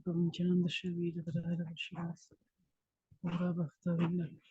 Cominciando a vedere la scienza. Ora basta vedere.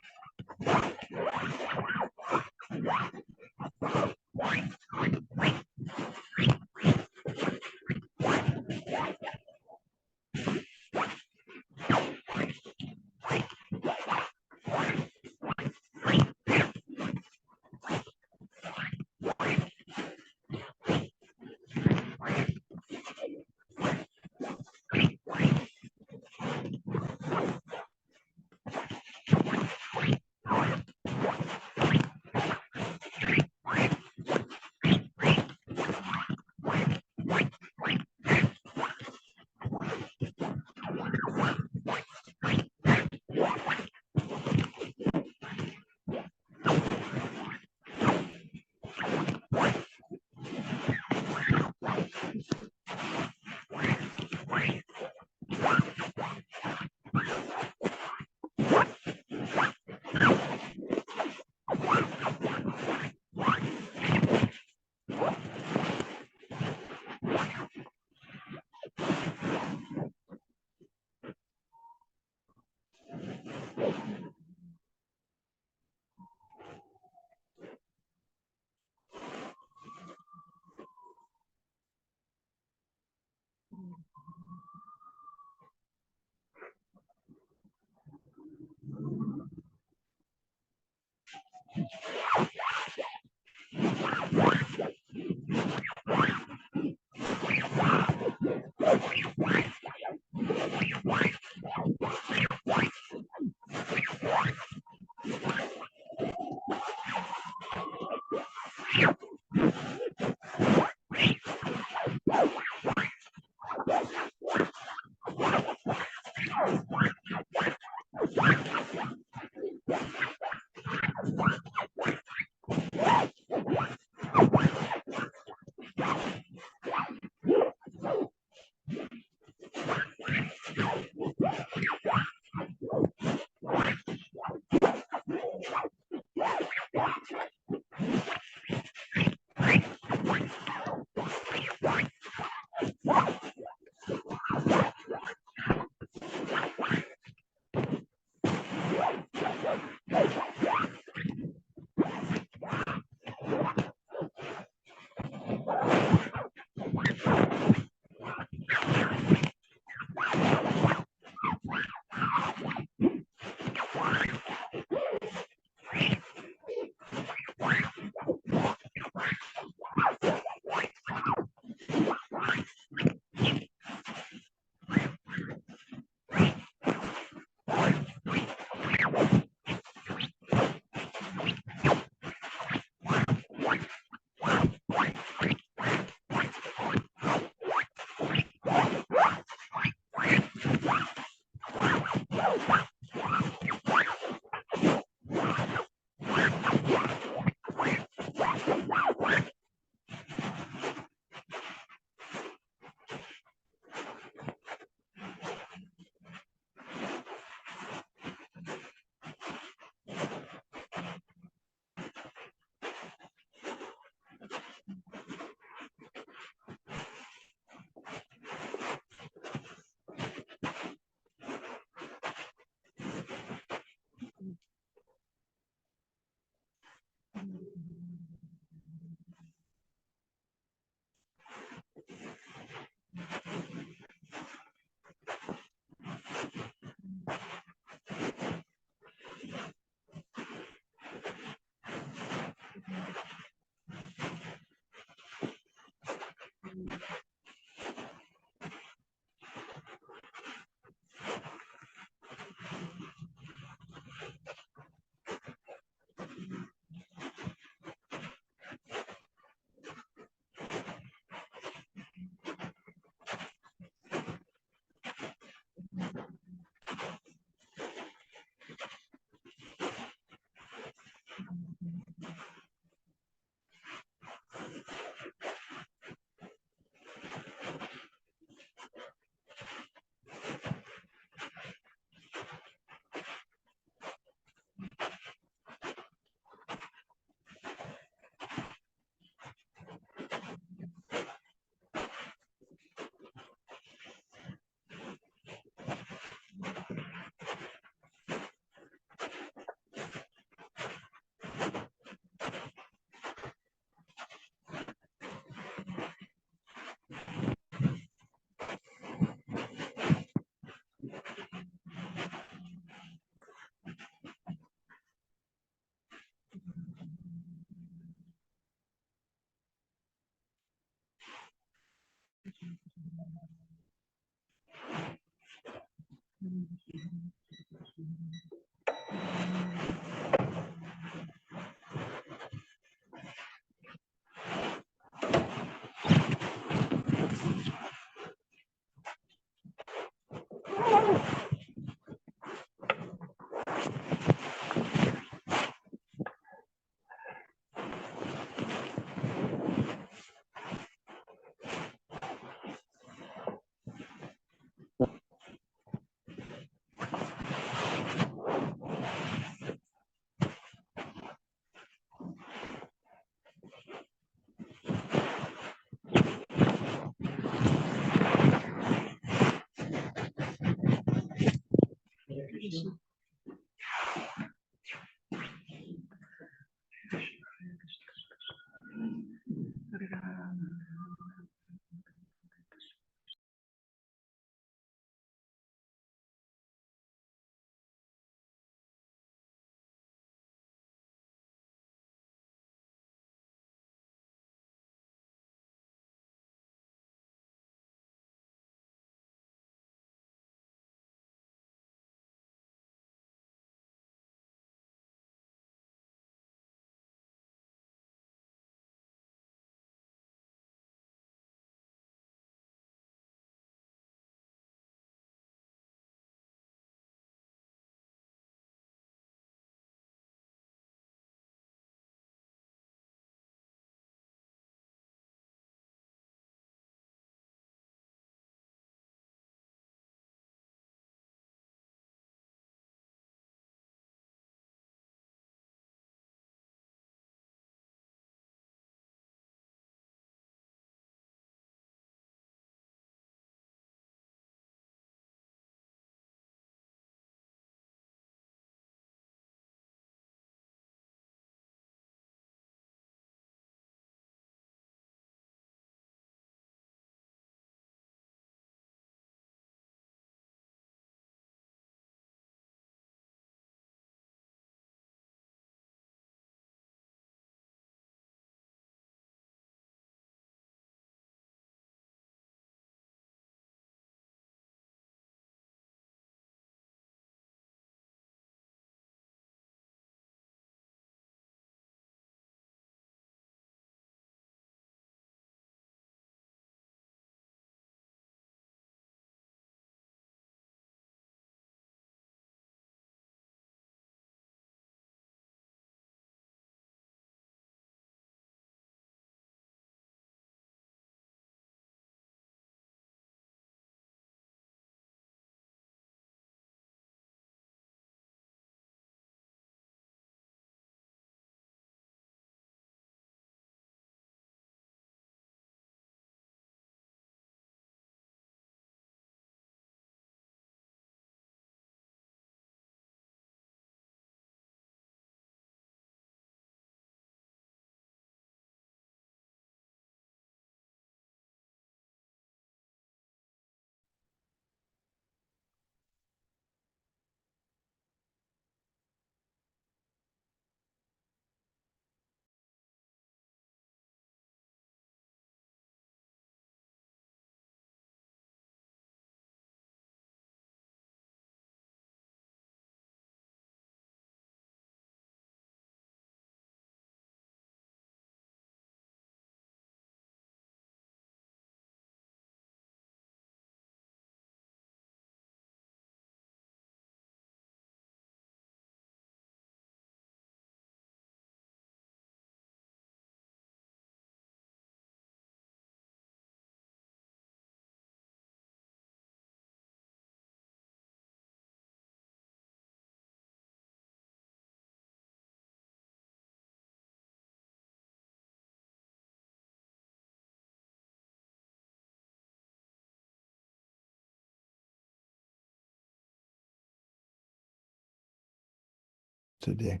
Today.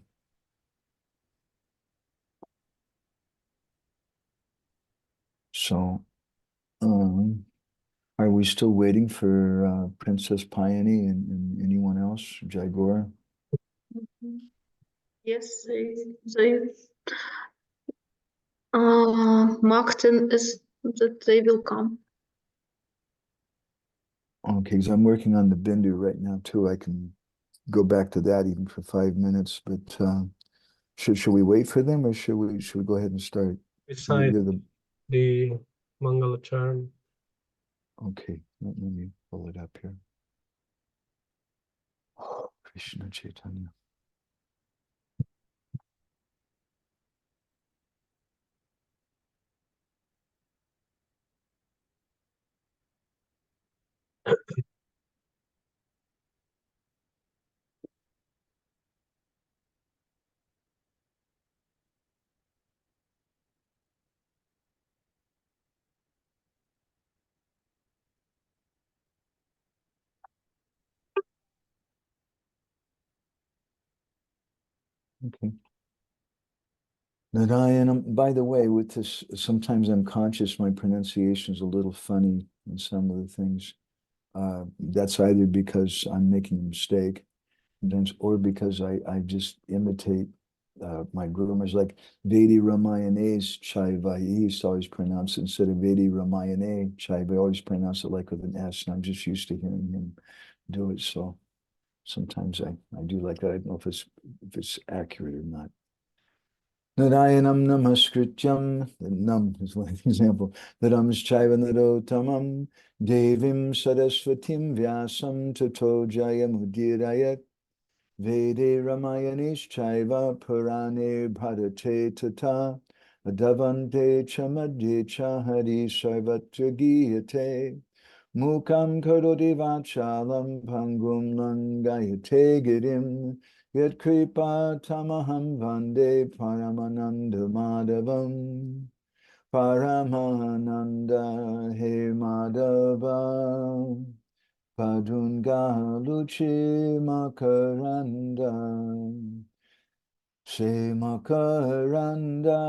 So, are we still waiting for Princess Peony and anyone else, Jaigora? Yes, they Martin is that they will come. Okay, because I'm working on the Bindu right now too. I can go back to that even for 5 minutes, but should we wait for them or should we go ahead and start? Beside Either the Mangala charm. Okay, let me pull it up here. Krishna Chaitanya. Okay. Narayanam, by the way, with this, sometimes I'm conscious my pronunciation is a little funny in some of the things. That's either because I'm making a mistake, sometimes, or because I just imitate my groomers, like Vedi Ramayane's Chaiva. He used to always pronounce it instead of Vedi Ramayane Chaiva. I always pronounce it like with an S, and I'm just used to hearing him do it. So sometimes I do like that. I don't know if it's accurate or not. Narayanam namaskrityam, nam is one example. Naramschaiva narotamam, devim saraswatim vyasam tato jayamudirayat, vede ramayanishchaiva purane bharate tata, adavante chamadye chahari sarvatra giyate, mukam karoti vachalam pangum langayate girim, Yat kripa tamaham vande paramananda madhavam, paramananda he madhava, padunga luchi makaranda, she makaranda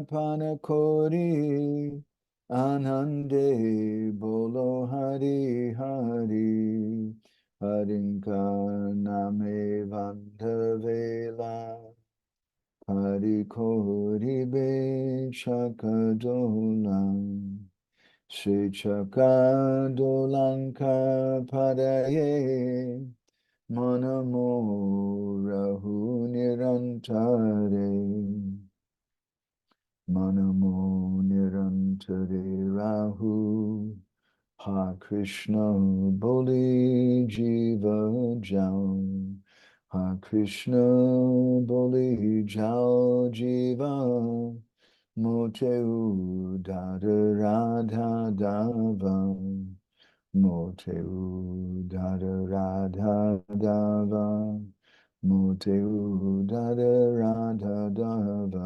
panakori, anande bolo hari hari. Harinka name vandavela, Harikori be chakadolan, She chakadolanka padaye, Manamo rahu nirantare, Manamo nirantare rahu. Ha Krishna Boli Jiva Jal, Ha Krishna Boli Jal Jiva, Moteu Dada Radha Dava, Moteu Dada Radha Dava, Moteu Dada Radha Dava,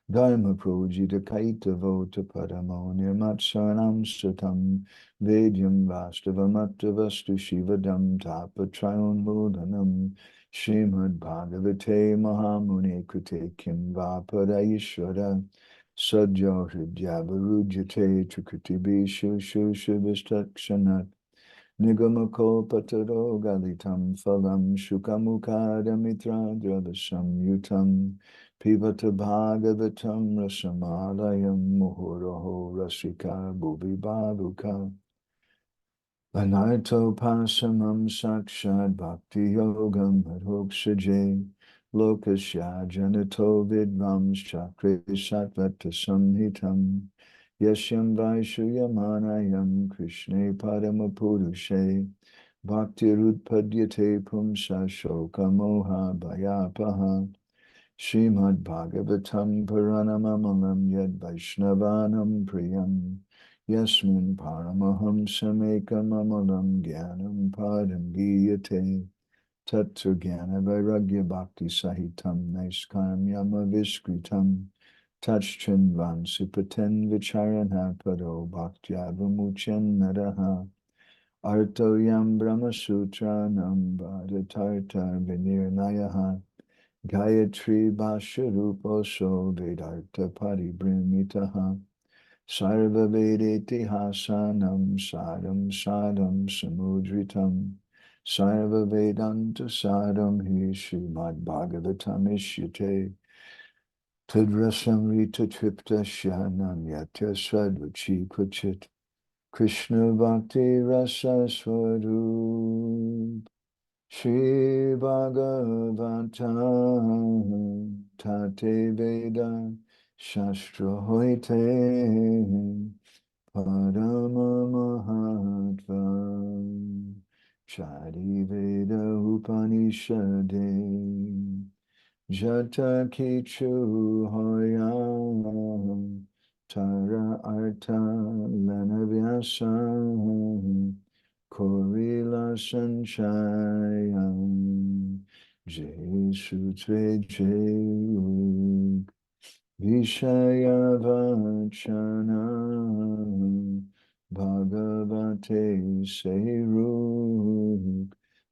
Dharma Projita Kaita Vota Padamo Nirmatsaranam Satam, Vedyam Vastavamattavastu Shivadam Tapatrayon Bodhanam, Srimad Bhagavate Mahamuni Krite Kim Vapadayishvara, Sadhya Hridyavarujate Trikruti Bishu Shushavistakshanat, Nigamakopataro Galitam Phalam Shukamukadamitra Dravasam Yutam, Pivata Bhagavatam Rasamalayam Muhuraho Rasika Bhuvi Bhavuka, Anarto Pasamam Sakshad Bhakti Yogam Adhoksaje, Lokasya Janato Vidvams Chakre Satvata Samhitam, Yasyam Vaishuyamanayam Krishne Paramapurushe, Bhakti Rudpadyate Pumsa Shoka Moha Bhayapaha, Srimad Bhagavatam Paranamamalam Yad Vaishnavanam Priyam, Yasmin Paramahamsam Ekam Amalam Gyanam Padam Giyate, Tattva Gyana Vairagya Bhakti Sahitam Naiskam Yama Viskritam, Tachchin Vansipaten Vicharana Pado Bhaktyavamuchan Naraha, Arto Yam Brahma Sutra Nam Bhadatartar Vinirnayaha, Gayatri Bhasharuposo Vedartha Paribrimitaha, Sarva Vedeti Hasanam Sadam Sadam Samudritam, Sarva Vedanta Sadam Hi Srimad Bhagavatam Ishyate, Tadrasam Rita Tripta Shyanam Yatya Swadvachi Kvachit, Krishna Bhakti Rasa Swarup, Shri Bhagavatam Tate Veda Shastra Hoite Parama Mahatvam Chari Veda Upanishade Jata Kichu Hoya Tara Arta Lanavyasam Korila Sanchayam Jesu Tve Vishaya Vachana Bhagavate Seiruk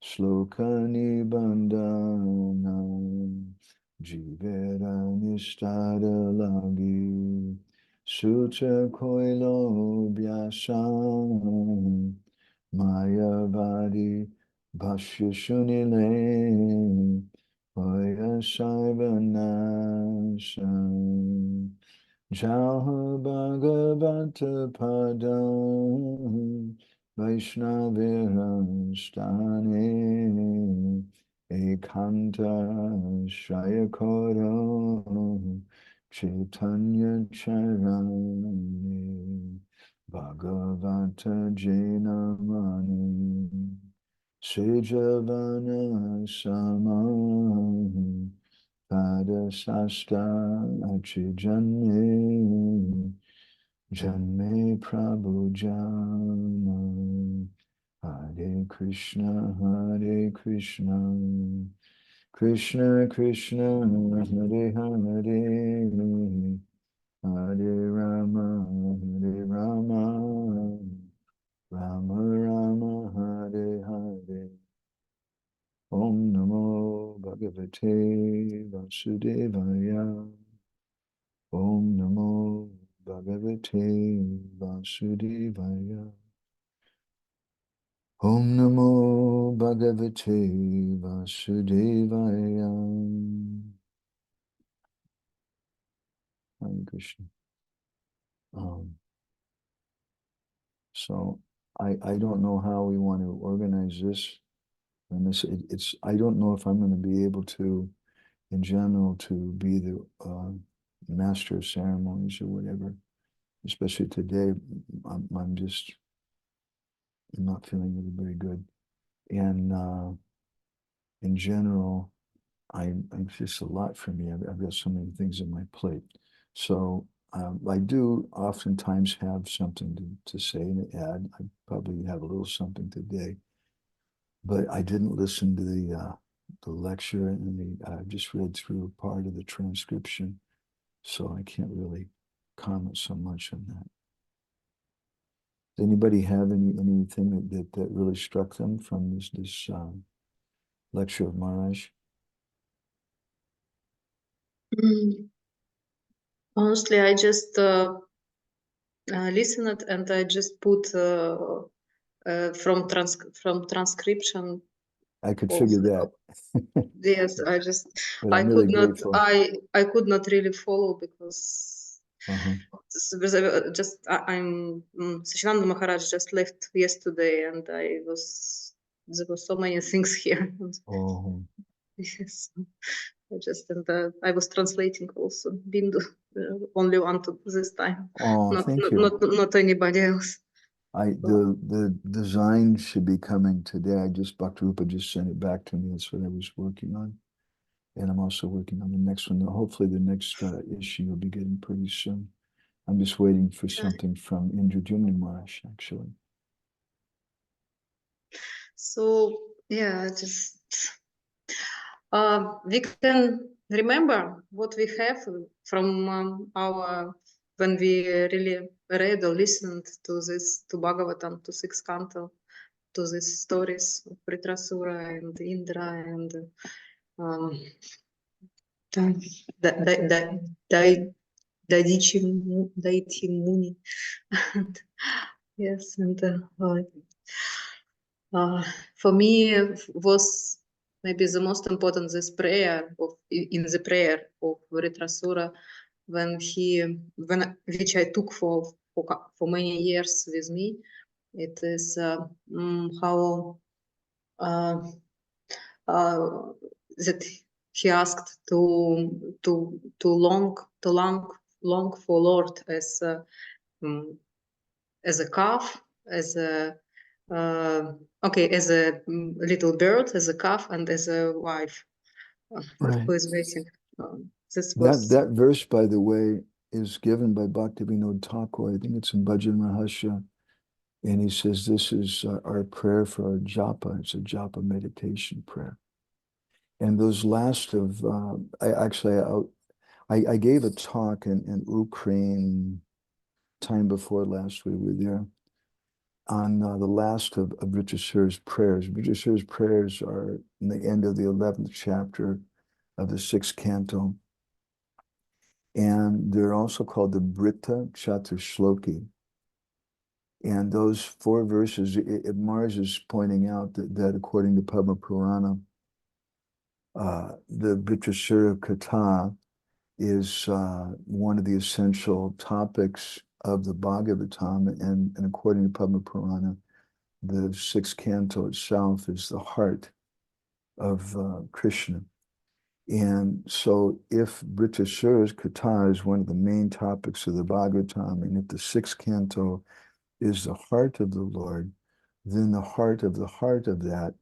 Slokani Bandana Jivera nishtara lagi, sutra koilo byasam, mayavadi bhashya shunile, hoya sarvanasham. Jaha Bhagavata Padam Vaishnavirastane Ekanta Shayakoro Chaitanya Charani Bhagavata Jainamani Sejavana Samani Pada Sasta Achijanme Janme Prabhu Jana Hare Krishna Krishna Krishna Hare Hare Hare Rama Rama Rama Hare Hare Om Namo Bhagavate Vasudevaya Om Namo Bhagavate Vasudevaya Om Namo Bhagavate Vasudevaya Hare Krishna. So I don't know how we want to organize this. And it's I don't know if I'm going to be able to, in general, to be the master of ceremonies or whatever. Especially today, I'm just not feeling really very good. And in general, it's just a lot for me. I've got so many things on my plate. So I do oftentimes have something to say and add. I probably have a little something today. But I didn't listen to the lecture, and I just read through part of the transcription, so I can't really comment so much on that. Does anybody have anything that really struck them from this lecture of Maharaj? Honestly, I just listened and I just put from transcription. I could Also. figure that. Yes, But I I'm could really not grateful. I could not really follow because I'm Sachinanda Maharaj just left yesterday and there were so many things here. Oh, Yes, I was translating also Bindu only one to this time, oh, not thank not you. not anybody else. The design should be coming today. Bhakti Rupa just sent it back to me. That's what I was working on. And I'm also working on the next one. Hopefully the next issue will be getting pretty soon. I'm just waiting for something from Indradyumna Maharaj, actually. So yeah, just we can remember what we have from our when we really read or listened to this, to Bhagavatam, to sixth canto, to these stories of Vritrasura and Indra and Daiti Muni. Yes, and for me was maybe the most important this prayer in the prayer of Vritrasura which I took for many years with me. It is how that he asked to long for Lord as a calf, as a as a little bird, as a calf, and as a wife Right. who is waiting. This That was that verse, by the way, is given by Bhaktivinoda Thakur. I think it's in Bhajan Rahasya. And he says, this is our prayer for our japa. It's a japa meditation prayer. And those last of, I gave a talk in Ukraine time before last we were there on the last of Vijayasur's prayers. Vijayasur's prayers are in the end of the 11th chapter of the sixth canto. And they're also called the Britta Chaturshloki. And those 4 verses, Mars is pointing out that according to Padma Purana, the Britrasura Katha is one of the essential topics of the Bhagavatam, and according to Padma Purana, the 6th canto itself is the heart of Krishna. And so if Britrasura's Katha is one of the main topics of the Bhagavatam, and if the 6th canto is the heart of the Lord, then the heart of that,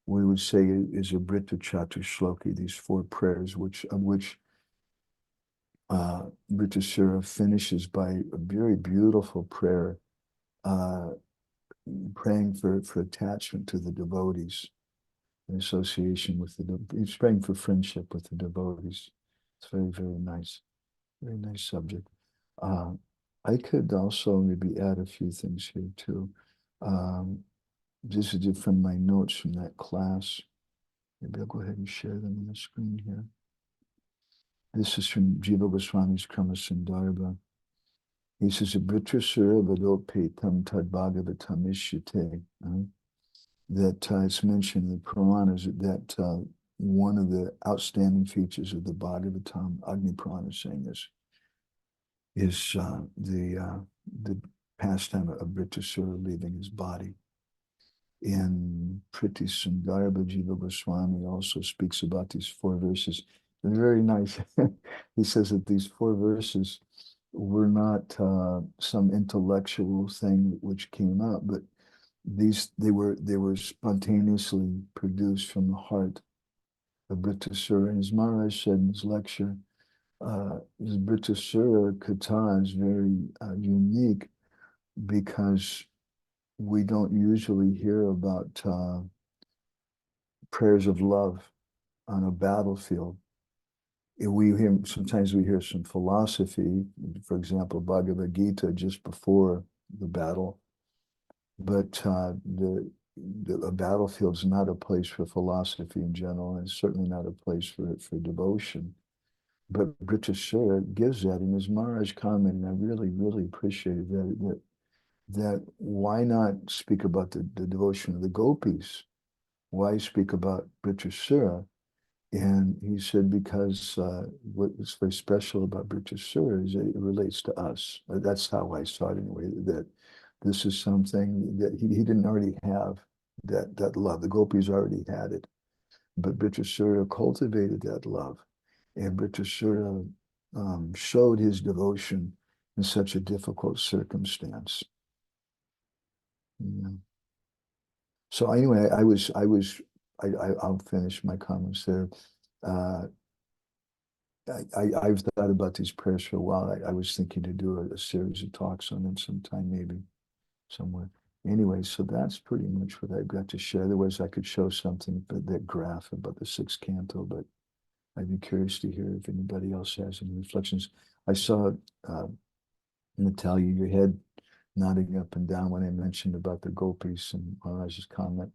we would say, is a Britta Chaturshloki, these 4 prayers, of which Britrasura finishes by a very beautiful prayer, praying for attachment to the devotees, in association with he's praying for friendship with the devotees. It's very, very nice subject. I could also maybe add a few things here too. This is from my notes from that class. Maybe I'll go ahead and share them on the screen here. This is from Jiva Goswami's Krama Sandarbha. He says, Britrasura Vadopetam Tad Bhagavatam Ishyate. That it's mentioned in the Puranas that one of the outstanding features of the Bhagavatam, Agni Purana saying this, is the pastime of Britrasura leaving his body. In Priti Sundarbha, Jiva Goswami also speaks about these 4 verses. They're very nice. He says that these 4 verses were not some intellectual thing which came up, but they were spontaneously produced from the heart of Britrasura. And as Maharaj said in his lecture, this Britrasura Katha is very unique because we don't usually hear about prayers of love on a battlefield. Sometimes we hear some philosophy, for example, Bhagavad Gita just before the battle, but a battlefield is not a place for philosophy in general, and it's certainly not a place for devotion. But Britrasura gives that, and as Maharaj commented, I really, really appreciated that why not speak about the devotion of the gopis? Why speak about Britrasura? And he said, because what's very special about Britrasura is that it relates to us. That's how I saw it anyway, that this is something that he didn't already have, that love. The gopis already had it. But Britrasura cultivated that love. And Britrasura showed his devotion in such a difficult circumstance. Yeah. So anyway, I'll finish my comments there. I've thought about these prayers for a while. I was thinking to do a series of talks on them sometime, maybe somewhere. Anyway, so that's pretty much what I've got to share. Otherwise, I could show something, but that graph about the 6th canto, but I'd be curious to hear if anybody else has any reflections. I saw, Natalia, your head nodding up and down when I mentioned about the gopis and Maharaj's comment.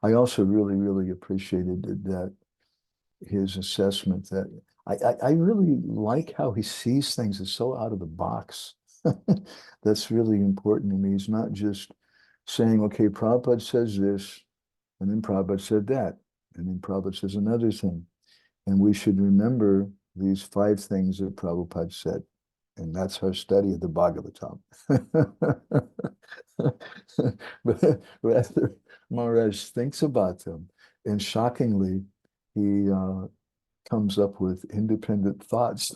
I also really, really appreciated that his assessment that I really like how he sees things as so out of the box. That's really important to me. He's not just saying, okay, Prabhupada says this, and then Prabhupada said that, and then Prabhupada says another thing. And we should remember these 5 things that Prabhupada said. And that's our study of the Bhagavatam. But rather, Maharaj thinks about them. And shockingly, he comes up with independent thoughts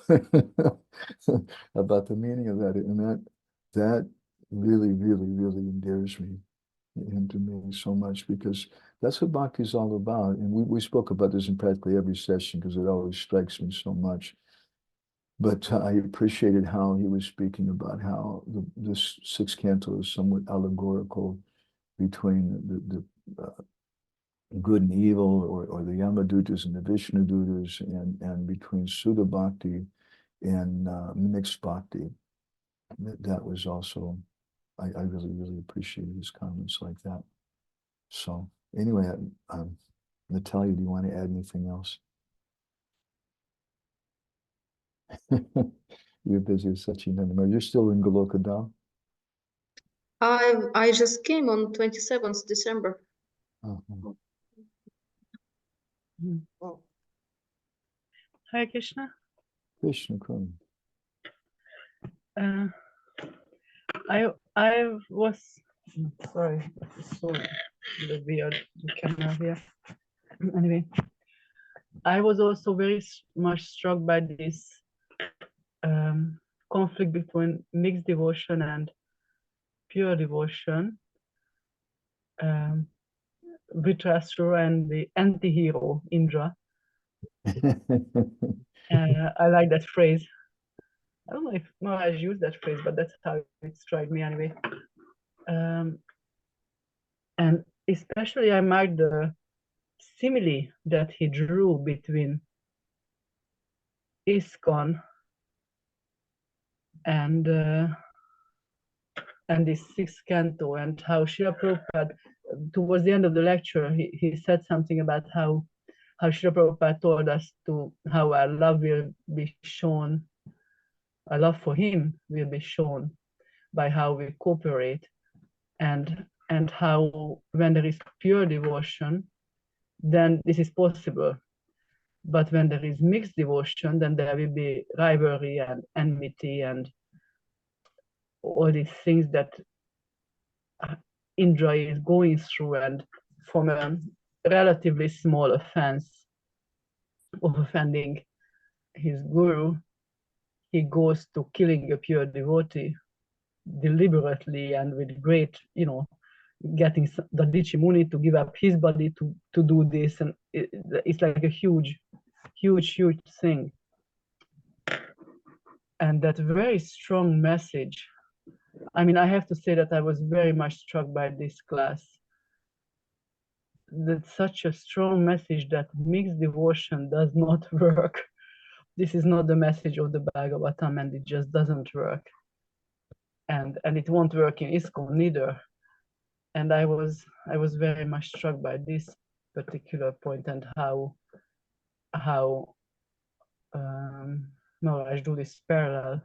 about the meaning of that. And that really, really, really endears him to me so much, because that's what bhakti is all about. And we spoke about this in practically every session because it always strikes me so much. But I appreciated how he was speaking about how this 6th canto is somewhat allegorical between the good and evil, or the Yamadutas and the Vishnudutas, and between Sudha Bhakti and mixed Bhakti. That was also, I really, really appreciated his comments like that. So anyway, Natalia, do you want to add anything else? You're busy with Satchidananda. You're still in Goloka Dham? I just came on 27th December. Uh-huh. Oh. Hare Krishna. Krishna Krishna. Uh, I was sorry, it's so weird the camera here. Anyway, I was also very much struck by this conflict between mixed devotion and pure devotion. Vitrasura and the anti-hero Indra. I like that phrase. I don't know if Maharaj used that phrase, but that's how it struck me anyway. And especially I marked the simile that he drew between ISKCON and this sixth canto, and how Srila Prabhupada, towards the end of the lecture, he said something about how Srila Prabhupada told us to how our love will be shown, our love for him will be shown by how we cooperate, and how when there is pure devotion, then this is possible. But when there is mixed devotion, then there will be rivalry and enmity and all these things that Indra is going through, and from a relatively small offense of offending his guru, he goes to killing a pure devotee deliberately and with great, getting Dadichi Muni to give up his body to do this. And it's like a huge thing. And that very strong message. I mean, I have to say that I was very much struck by this class. That's such a strong message that mixed devotion does not work. This is not the message of the Bhagavatam, and it just doesn't work. And it won't work in ISKCON neither. And I was very much struck by this particular point and how Maharaj drew this parallel.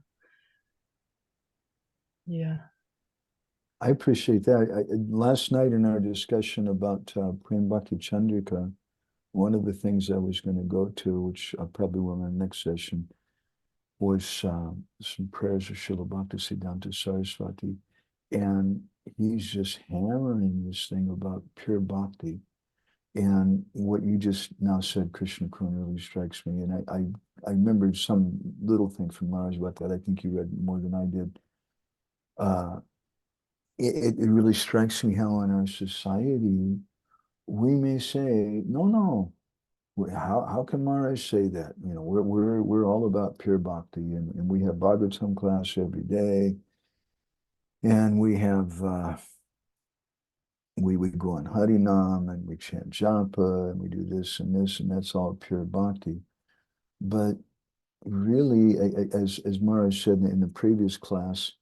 Yeah. I appreciate that. Last night in our discussion about Prem Bhakti Chandrika, one of the things I was going to go to, which I probably will in the next session, was some prayers of Srila Bhaktisiddhanta Saraswati. And he's just hammering this thing about pure bhakti. And what you just now said, Krishna Krishna, really strikes me. And I remember some little thing from Maharaj about that. I think you read more than I did. It really strikes me how in our society, we may say, no, how can Maharaj say that? We're all about pure bhakti, and we have Bhagavatam class every day, and we have we go on Harinam, and we chant japa, and we do this, and that's all pure bhakti. But really, as Maharaj said in the previous class,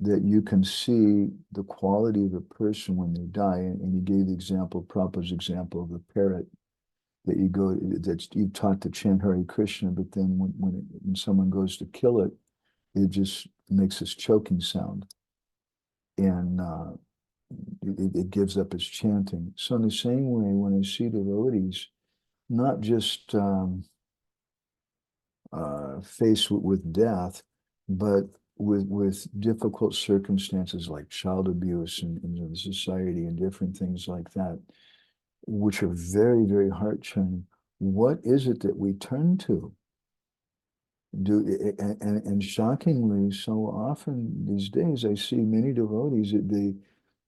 that you can see the quality of a person when they die, and he gave the example, Prabhupada's example of the parrot, that you taught to chant Hare Krishna, but then when someone goes to kill it, it just makes this choking sound, and it gives up its chanting. So in the same way, when I see devotees not just faced with death, but with difficult circumstances like child abuse in the society and different things like that, which are very, very heart-churning, what is it that we turn to? And shockingly, so often these days, I see many devotees that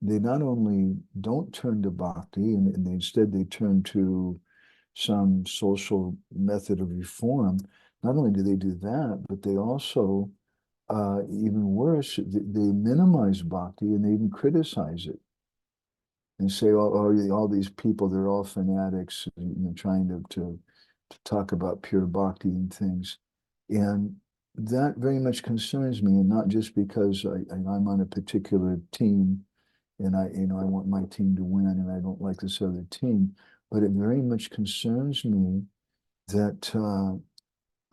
they not only don't turn to bhakti, and instead they turn to some social method of reform. Not only do they do that, but they also, even worse, they minimize bhakti and they even criticize it and say, oh, all these people, they're all fanatics, trying to talk about pure bhakti and things. And that very much concerns me, and not just because I'm on a particular team and I want my team to win and I don't like this other team, but it very much concerns me that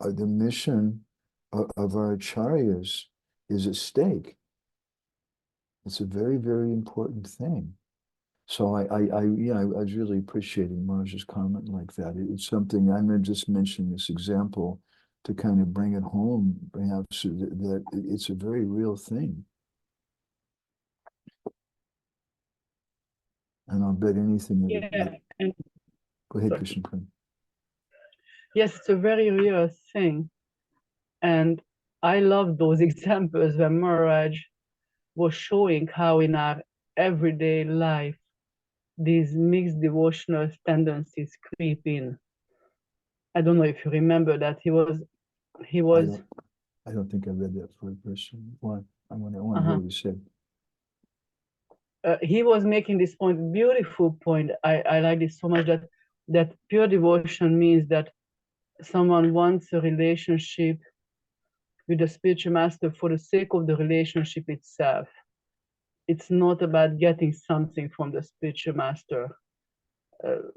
the mission of our acharyas is at stake. It's a very, very important thing. So I was really appreciating Marja's comment like that. It's something, I'm going to just mention this example to kind of bring it home, perhaps, that it's a very real thing. And I'll bet anything that Yeah, and go ahead, sorry. Krishna. Yes, it's a very real thing. And I love those examples where Maharaj was showing how in our everyday life these mixed devotional tendencies creep in. I don't know if you remember that he was I don't think I read that for a person. Why? I want to hear what you said. He was making this point, beautiful point. I like this so much, that pure devotion means that someone wants a relationship with the spiritual master for the sake of the relationship itself. It's not about getting something from the spiritual master.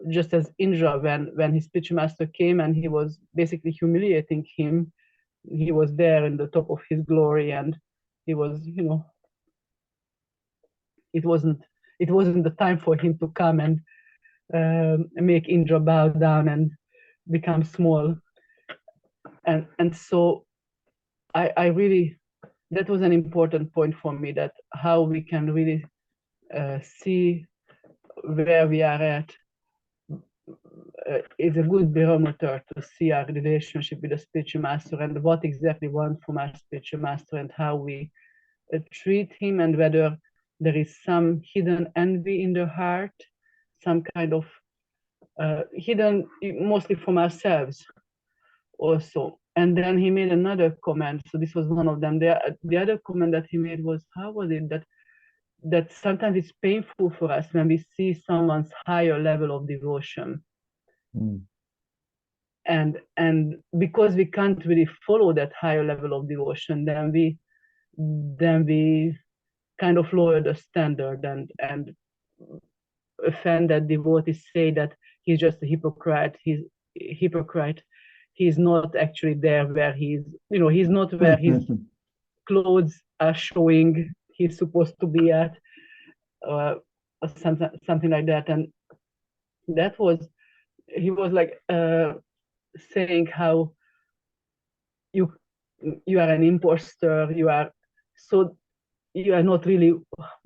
Just as Indra, when his spiritual master came and he was basically humiliating him, he was there in the top of his glory, and he was, it wasn't the time for him to come and make Indra bow down and become small. And so I really, that was an important point for me, that how we can really see where we are at is a good barometer to see our relationship with the spiritual master and what exactly we want from our spiritual master and how we treat him, and whether there is some hidden envy in the heart, some kind of hidden, mostly from ourselves also. And then he made another comment. So this was one of them. The other comment that he made was, how was it that sometimes it's painful for us when we see someone's higher level of devotion. And because we can't really follow that higher level of devotion, then we kind of lower the standard and offend that devotees, say that he's just a hypocrite. He's not actually there where he's not where his clothes are showing he's supposed to be at, or something like that. And that was, he was like saying how you are an imposter, you are not really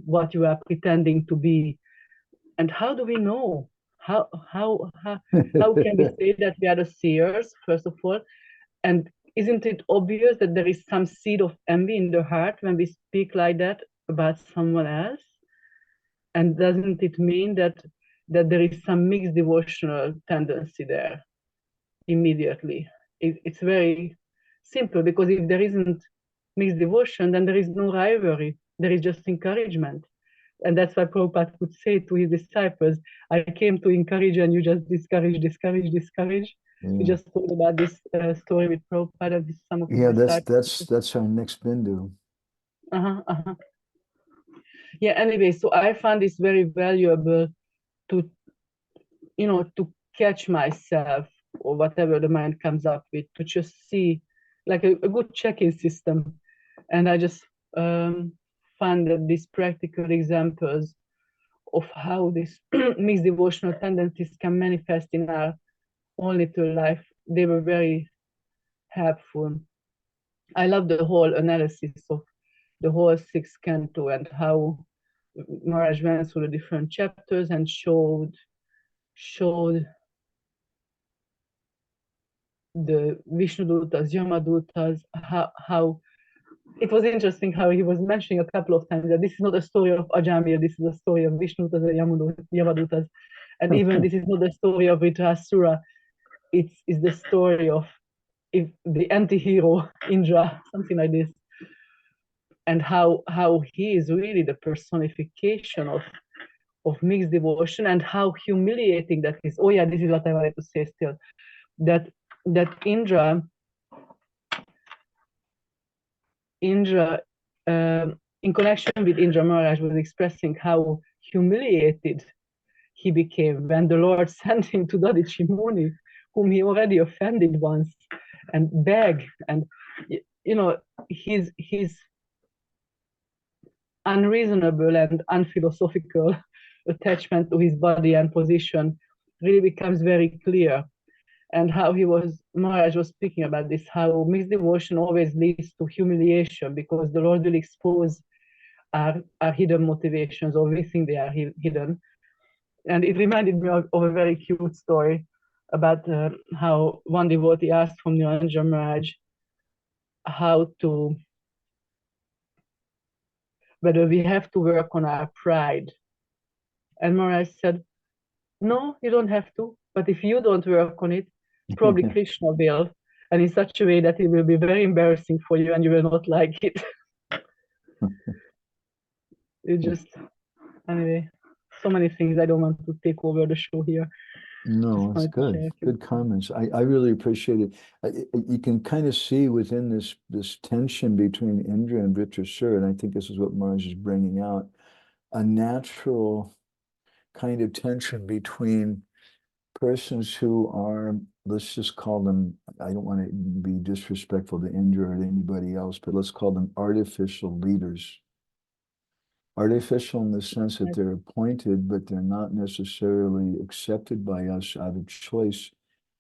what you are pretending to be. And how do we know? How can we say that we are the seers, first of all? And isn't it obvious that there is some seed of envy in the heart when we speak like that about someone else? And doesn't it mean that there is some mixed devotional tendency there immediately? It's very simple, because if there isn't mixed devotion, then there is no rivalry. There is just encouragement. And that's why Prabhupada would say to his disciples, I came to encourage and you just discourage. Yeah. We just told about this story with Prabhupada with some of his disciples. That's our next bindu. Yeah, anyway, so I found this very valuable to catch myself, or whatever the mind comes up with, to just see, like a good check-in system. And I just found that these practical examples of how these mixed devotional tendencies can manifest in our own little life, they were very helpful. I love the whole analysis of the whole sixth canto and how Maharaj went through the different chapters and showed the Vishnudutas, Yamadutas, how it was interesting how he was mentioning a couple of times that this is not a story of Ajamir, this is a story of Vishnudutas and Yamadutas. And even this is not the story of Vitrasura, it's the story of the anti-hero Indra, something like this. And how he is really the personification of mixed devotion, and how humiliating that is. Oh yeah, this is what I wanted to say still. That Indra, in connection with Indra, Maharaj was expressing how humiliated he became when the Lord sent him to Dadichi Muni, whom he already offended once, and begged, and you know, his unreasonable and unphilosophical attachment to his body and position really becomes very clear. And how Maharaj was speaking about this, how mixed devotion always leads to humiliation, because the Lord will expose our hidden motivations, or we think they are hidden. And it reminded me of a very cute story about how one devotee asked from Niranjan Maharaj whether we have to work on our pride. And Maharaj said, no, you don't have to, but if you don't work on it, probably Krishna will, and in such a way that it will be very embarrassing for you and you will not like it. It just, anyway, so many things. I don't want to take over the show here. No, it's good. Good comments. I really appreciate it. You can kind of see within this tension between Indra and Vritrasura, and I think this is what Maharaj is bringing out, a natural kind of tension between persons who are, let's just call them, I don't want to be disrespectful to Indra or to anybody else, but let's call them artificial leaders. Artificial in the sense that they're appointed, but they're not necessarily accepted by us out of choice,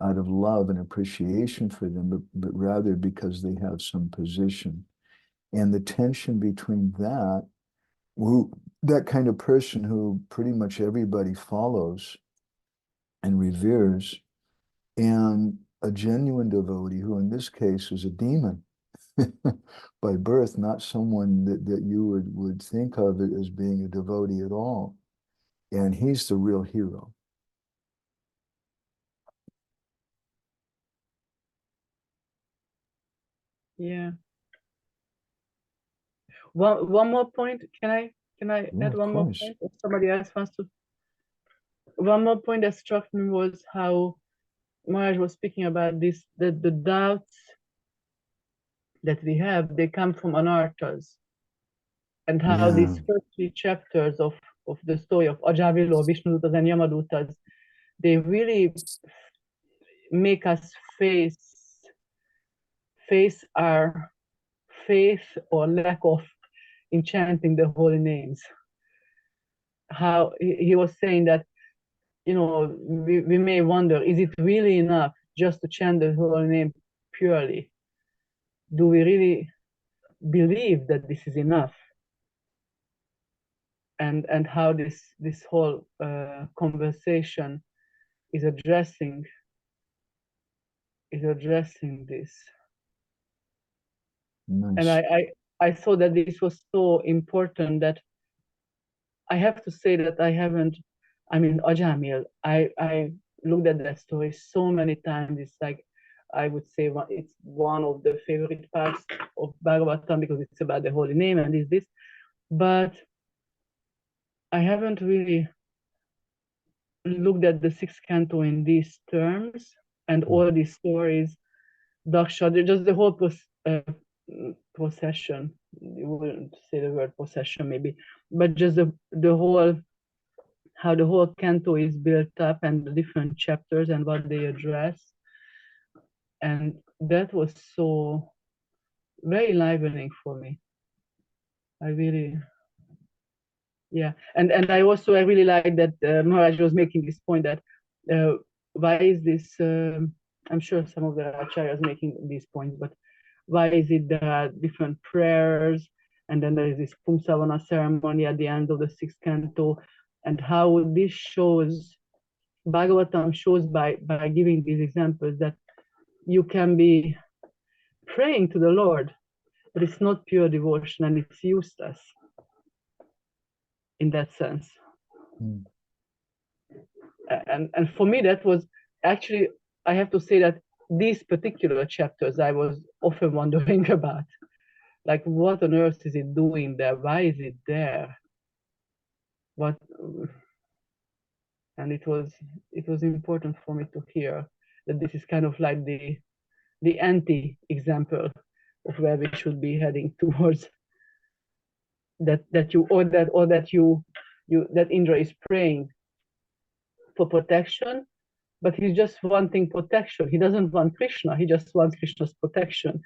out of love and appreciation for them, but rather because they have some position. And the tension between that kind of person who pretty much everybody follows and reveres, and a genuine devotee who in this case is a demon by birth, not someone that you would think of it as being a devotee at all. And he's the real hero. Yeah. One more point. Can I add one more point? If somebody else wants to. One more point that struck me was how Maharaj was speaking about this, that the doubts that we have, they come from anarthas. And how these first 3 chapters of the story of Ajavilo, Vishnudutas, and Yamadutas, they really make us face our faith or lack of in chanting the holy names. How he was saying that, you know, we may wonder, is it really enough just to chant the holy name purely? Do we really believe that this is enough? And how this whole conversation is addressing this. Nice. And I thought that this was so important that I have to say that Ajamil, I looked at that story so many times. It's like, I would say it's one of the favorite parts of Bhagavatam, because it's about the holy name and this. But I haven't really looked at the 6th canto in these terms, and all these stories, Daksha, just the whole possession. You wouldn't say the word possession maybe, but just the whole, how the whole canto is built up, and the different chapters and what they address. And that was so very enlivening for me. I really, yeah. And I really like that Maharaj was making this point that why is this, I'm sure some of the acharyas making these points, but why is it there are different prayers, and then there is this Pumsavana ceremony at the end of the 6th canto, and how this shows, Bhagavatam shows by giving these examples that you can be praying to the Lord, but it's not pure devotion, and it's useless in that sense. And for me, that was actually, I have to say that these particular chapters I was often wondering about, like, what on earth is it doing there? Why is it there? And it was important for me to hear that this is kind of like the anti-example of where we should be heading towards. That Indra is praying for protection, but he's just wanting protection. He doesn't want Krishna. He just wants Krishna's protection.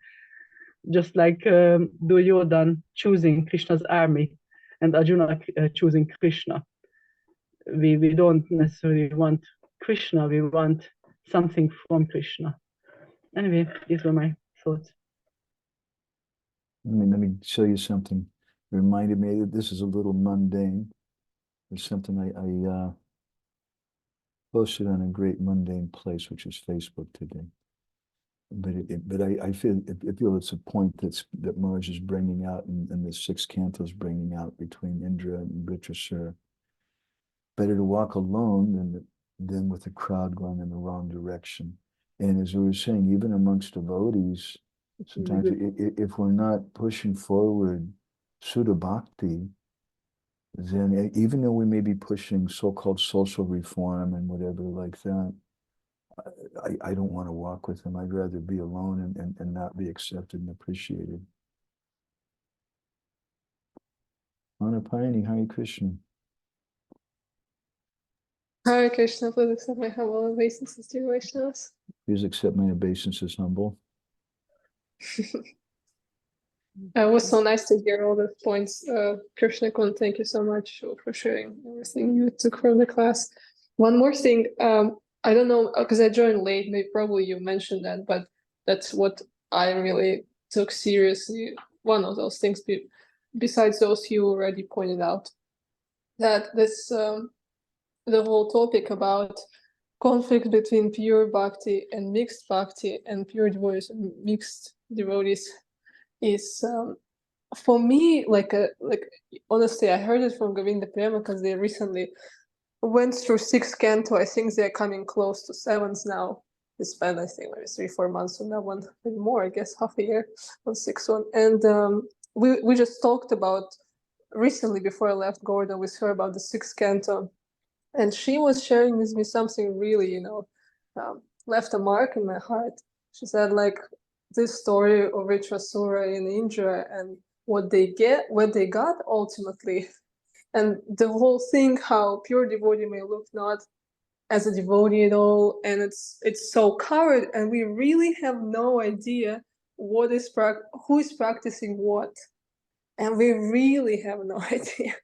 Just like Duryodhan choosing Krishna's army and Arjuna choosing Krishna. We don't necessarily want Krishna. We want something from Krishna. Anyway, these were my thoughts. Let me show you something. It reminded me that this is a little mundane. There's something I posted on a great mundane place, which is Facebook today. But I feel it's a point that Mars is bringing out, and the sixth canto is bringing out between Indra and Vritrasura. Better to walk alone than with a crowd going in the wrong direction. And as we were saying, even amongst devotees, sometimes if we're not pushing forward Sudha Bhakti, then even though we may be pushing so-called social reform and whatever like that, I don't want to walk with him. I'd rather be alone and not be accepted and appreciated. Manapayani, Hare Krishna. Hare Krishna, please accept my humble obeisances to your Vaishnavas. Please accept my obeisances humble. It was so nice to hear all the points. Krishna Kun, thank you so much for sharing everything you took from the class. One more thing, I don't know, because I joined late, maybe probably you mentioned that, but that's what I really took seriously. One of those things, besides those you already pointed out, that this the whole topic about conflict between pure bhakti and pure devotees and mixed devotees is for me like honestly I heard it from Govinda Prema because they recently went through sixth canto. I think they're coming close to seventh now. They spent I think maybe 3-4 months on that one, maybe more, I guess half a year on sixth one. And we just talked about recently before I left Gordon with her about the sixth canto, and she was sharing with me something really left a mark in my heart. She said like this story of Vritrasura and Indra and what they got ultimately, and the whole thing how pure devotee may look not as a devotee at all, and it's so covered, and we really have no idea who is practicing what, and we really have no idea.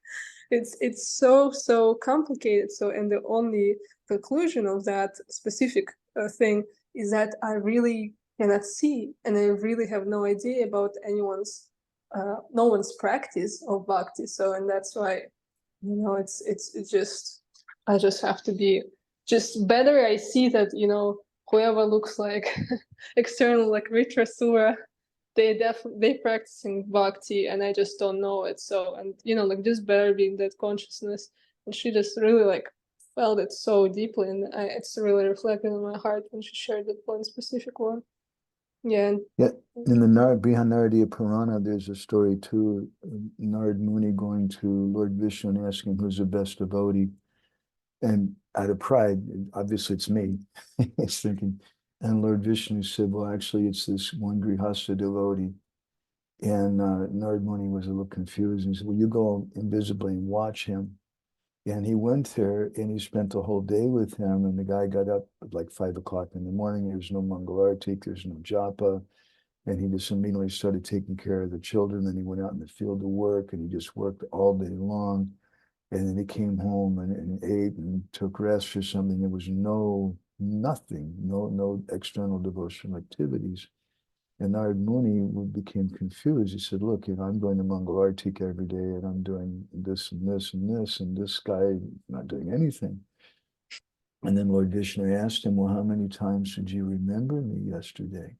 It's so complicated. So, and the only conclusion of that specific thing is that I really cannot see, and I really have no idea about no one's practice of bhakti. So, and that's why, it's just, I just have to be just better. I see that, whoever looks like external, like Vritrasura, they practicing bhakti, and I just don't know it. So, and like just better being that consciousness. And she just really like felt it so deeply, and it's really reflected in my heart when she shared that one specific one. Yeah. In the Brihanaradiya Purana, there's a story too. Narad Muni going to Lord Vishnu and asking him who's the best devotee, and out of pride, obviously it's me. He's thinking. And Lord Vishnu said, well, actually, it's this one Grihastha devotee. And Narad Muni was a little confused. He said, well, you go invisibly and watch him. And he went there and he spent the whole day with him. And the guy got up at like 5 o'clock in the morning. There's no Mangalartik, there's no japa. And he just immediately started taking care of the children. Then he went out in the field to work, and he just worked all day long. And then he came home and ate and took rest or something. There was nothing, no external devotional activities. And Narad Muni became confused. He said, look, I'm going to Mangalartik every day, and I'm doing this and this and this, and this guy not doing anything. And then Lord Vishnu asked him, well, how many times did you remember me yesterday?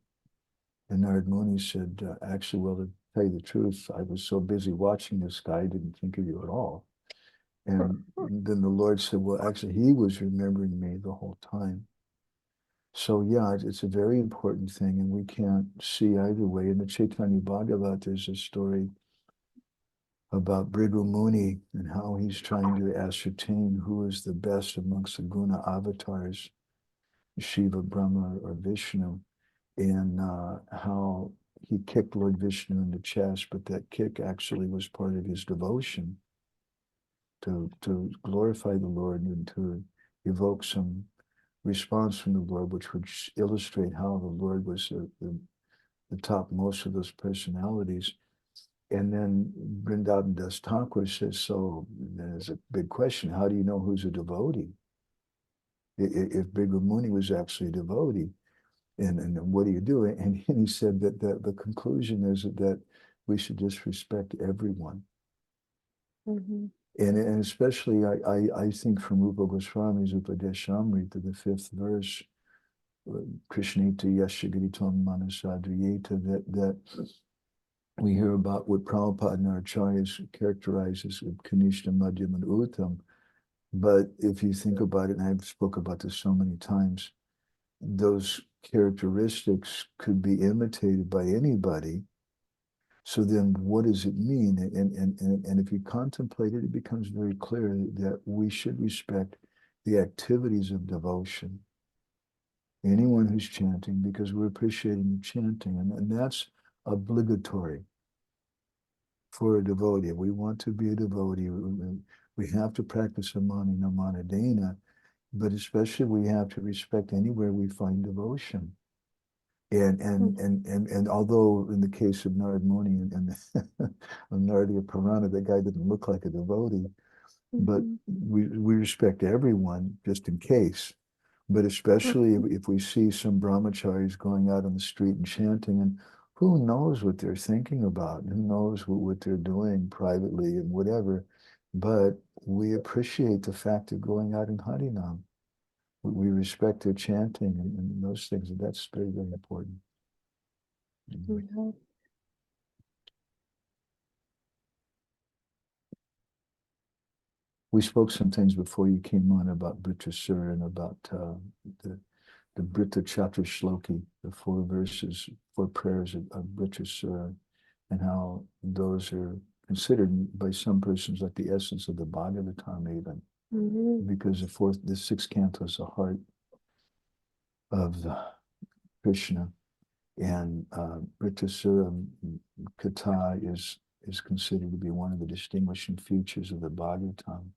And Narad Muni said, actually, well, to tell you the truth, I was so busy watching this guy, I didn't think of you at all. And then the Lord said, well, actually, he was remembering me the whole time. So yeah, it's a very important thing, and we can't see either way. In the Chaitanya Bhagavat, there's a story about Bhrigu Muni and how he's trying to ascertain who is the best amongst the guna avatars, Shiva, Brahma, or Vishnu, and how he kicked Lord Vishnu in the chest, but that kick actually was part of his devotion to glorify the Lord and to evoke some response from the Lord, which would illustrate how the Lord was the topmost of those personalities. And then Vrindavan Das Thakur says, so there's a big question, how do you know who's a devotee? If Bhrigu Muni was actually a devotee, and what do you do? And he said that the conclusion is that we should just respect everyone. Mhm. And especially, I think from Rupa Goswami's Upadeshamrita, the 5th verse, Krishnita Yashagiritam Manasadriyeta, that we hear about what Prabhupada and our acharyas characterize as Kanishta, Madhyam, and Uttam. But if you think about it, and I've spoken about this so many times, those characteristics could be imitated by anybody. So then what does it mean? And if you contemplate it, it becomes very clear that we should respect the activities of devotion. Anyone who's chanting, because we're appreciating the chanting, and that's obligatory for a devotee. We want to be a devotee. We have to practice amani namanadena, but especially we have to respect anywhere we find devotion. And although in the case of Narad Muni and Naradiya Purana, that guy didn't look like a devotee, but we respect everyone just in case. But especially if we see some brahmacharis going out on the street and chanting, and who knows what they're thinking about, who knows what they're doing privately and whatever, but we appreciate the fact of going out in Harinam. We respect their chanting and those things, and that's very, very important. Mhm. We spoke sometimes before you came on about Britrasura and about the Brita Chapter Shloki, the 4 verses, 4 prayers of Britrasura, and how those are considered by some persons like the essence of the Bhagavatam even, because the 6th canto is the heart of Krishna, and Britrasura Katha is considered to be one of the distinguishing features of the Bhagavatam.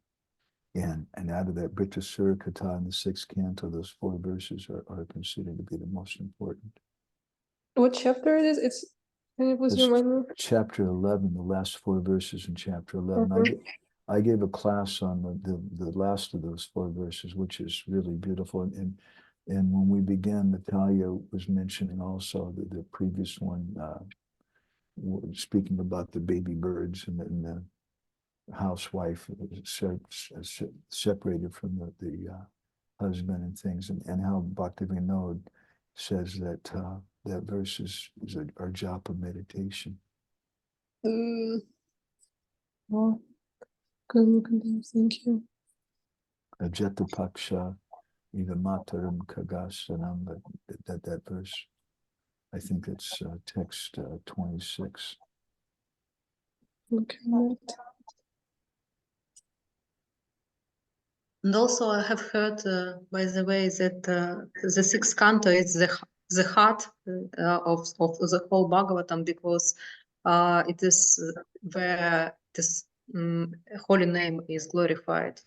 And out of that Britrasura Katha in the 6th canto, those 4 verses are considered to be the most important. What chapter it is? Can you please remind me? Chapter 11, the last 4 verses in chapter 11. I gave a class on the last of those 4 verses, which is really beautiful. And when we began, Natalia was mentioning also the previous one, speaking about the baby birds and the housewife separated from the husband and things, and how Bhaktivinoda says that that verse is our japa meditation. Oh, good, thank you. Ajata Paksha Idamataram Kagasanam, that verse. I think it's text 26. Okay. And also I have heard, by the way, that the 6th canto is the heart of the whole Bhagavatam, because it is where this holy name is glorified.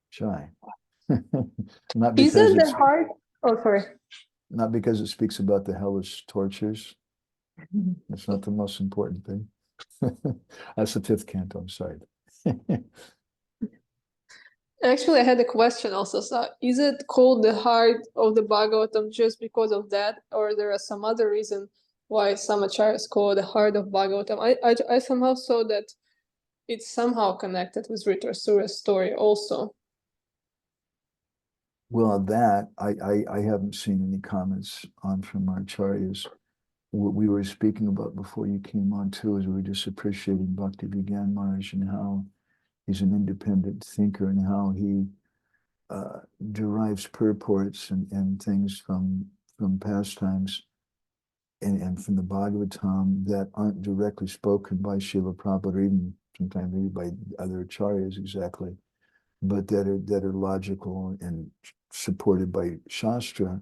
Shy. Not Is because it the heart? Oh, sorry. Not because it speaks about the hellish tortures. That's not the most important thing. That's the 5th canto, I'm sorry. Actually, I had a question also. So, is it called the heart of the Bhagavatam just because of that, or there are some other reason why some acharyas call it the heart of Bhagavatam? I somehow saw that it's somehow connected with Ritrasura's story also. Well, that I haven't seen any comments on from our acharyas. What we were speaking about before you came on too is we were just appreciating Bhakti Vigyan Maharaj and how he's an independent thinker and how he derives purports and things from pastimes and from the Bhagavatam that aren't directly spoken by Srila Prabhupada, or even sometimes maybe by other acharyas exactly, but that are logical and supported by Shastra,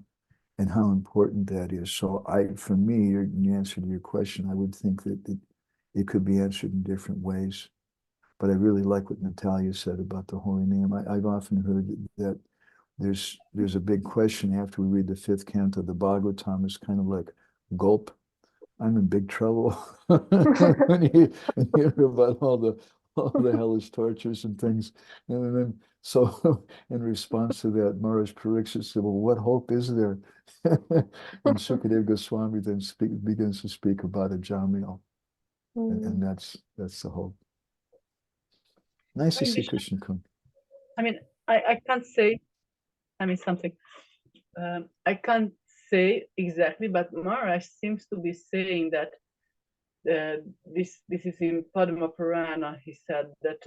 and how important that is. So for me, in answer to your question, I would think that it could be answered in different ways. but I really like what Natalia said about the holy name. I've often heard that there's a big question after we read the fifth canto of the Bhagavatam. It's kind of like, gulp, I'm in big trouble. when you hear about all the hellish tortures and things. And then, so in response to that, Maharaj Pariksit said, well, what hope is there? And Sukadeva Goswami then begins to speak about Ajamil. And that's the hope. Nice to see Krishna Kun. I mean, I can't say, something. I can't say exactly, but Maharaj seems to be saying that this is in Padma Purana. He said that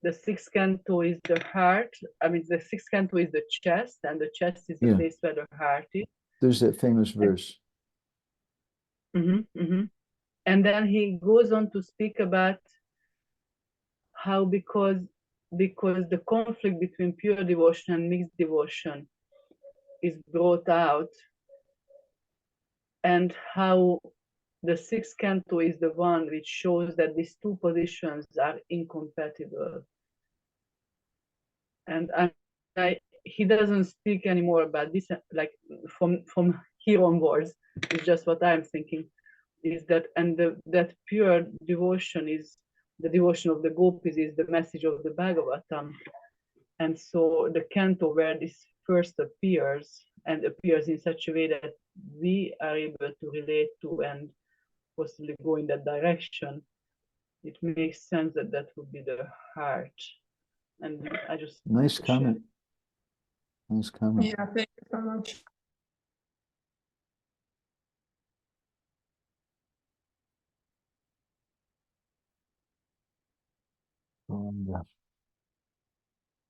the sixth canto is the heart. I mean, the sixth canto is the chest, and the chest is the place where the heart is. There's that famous verse. And then he goes on to speak about how because the conflict between pure devotion and mixed devotion is brought out, and how the sixth canto is the one which shows that these two positions are incompatible. And he doesn't speak anymore about this, like from here onwards. It's just what I'm thinking, is that, and that pure devotion is the devotion of the gopis, is the message of the Bhagavatam. And so the canto where this first appears, and appears in such a way that we are able to relate to and possibly go in that direction, it makes sense that that would be the heart. And I just nice comment. Nice comment. Yeah, thank you so much.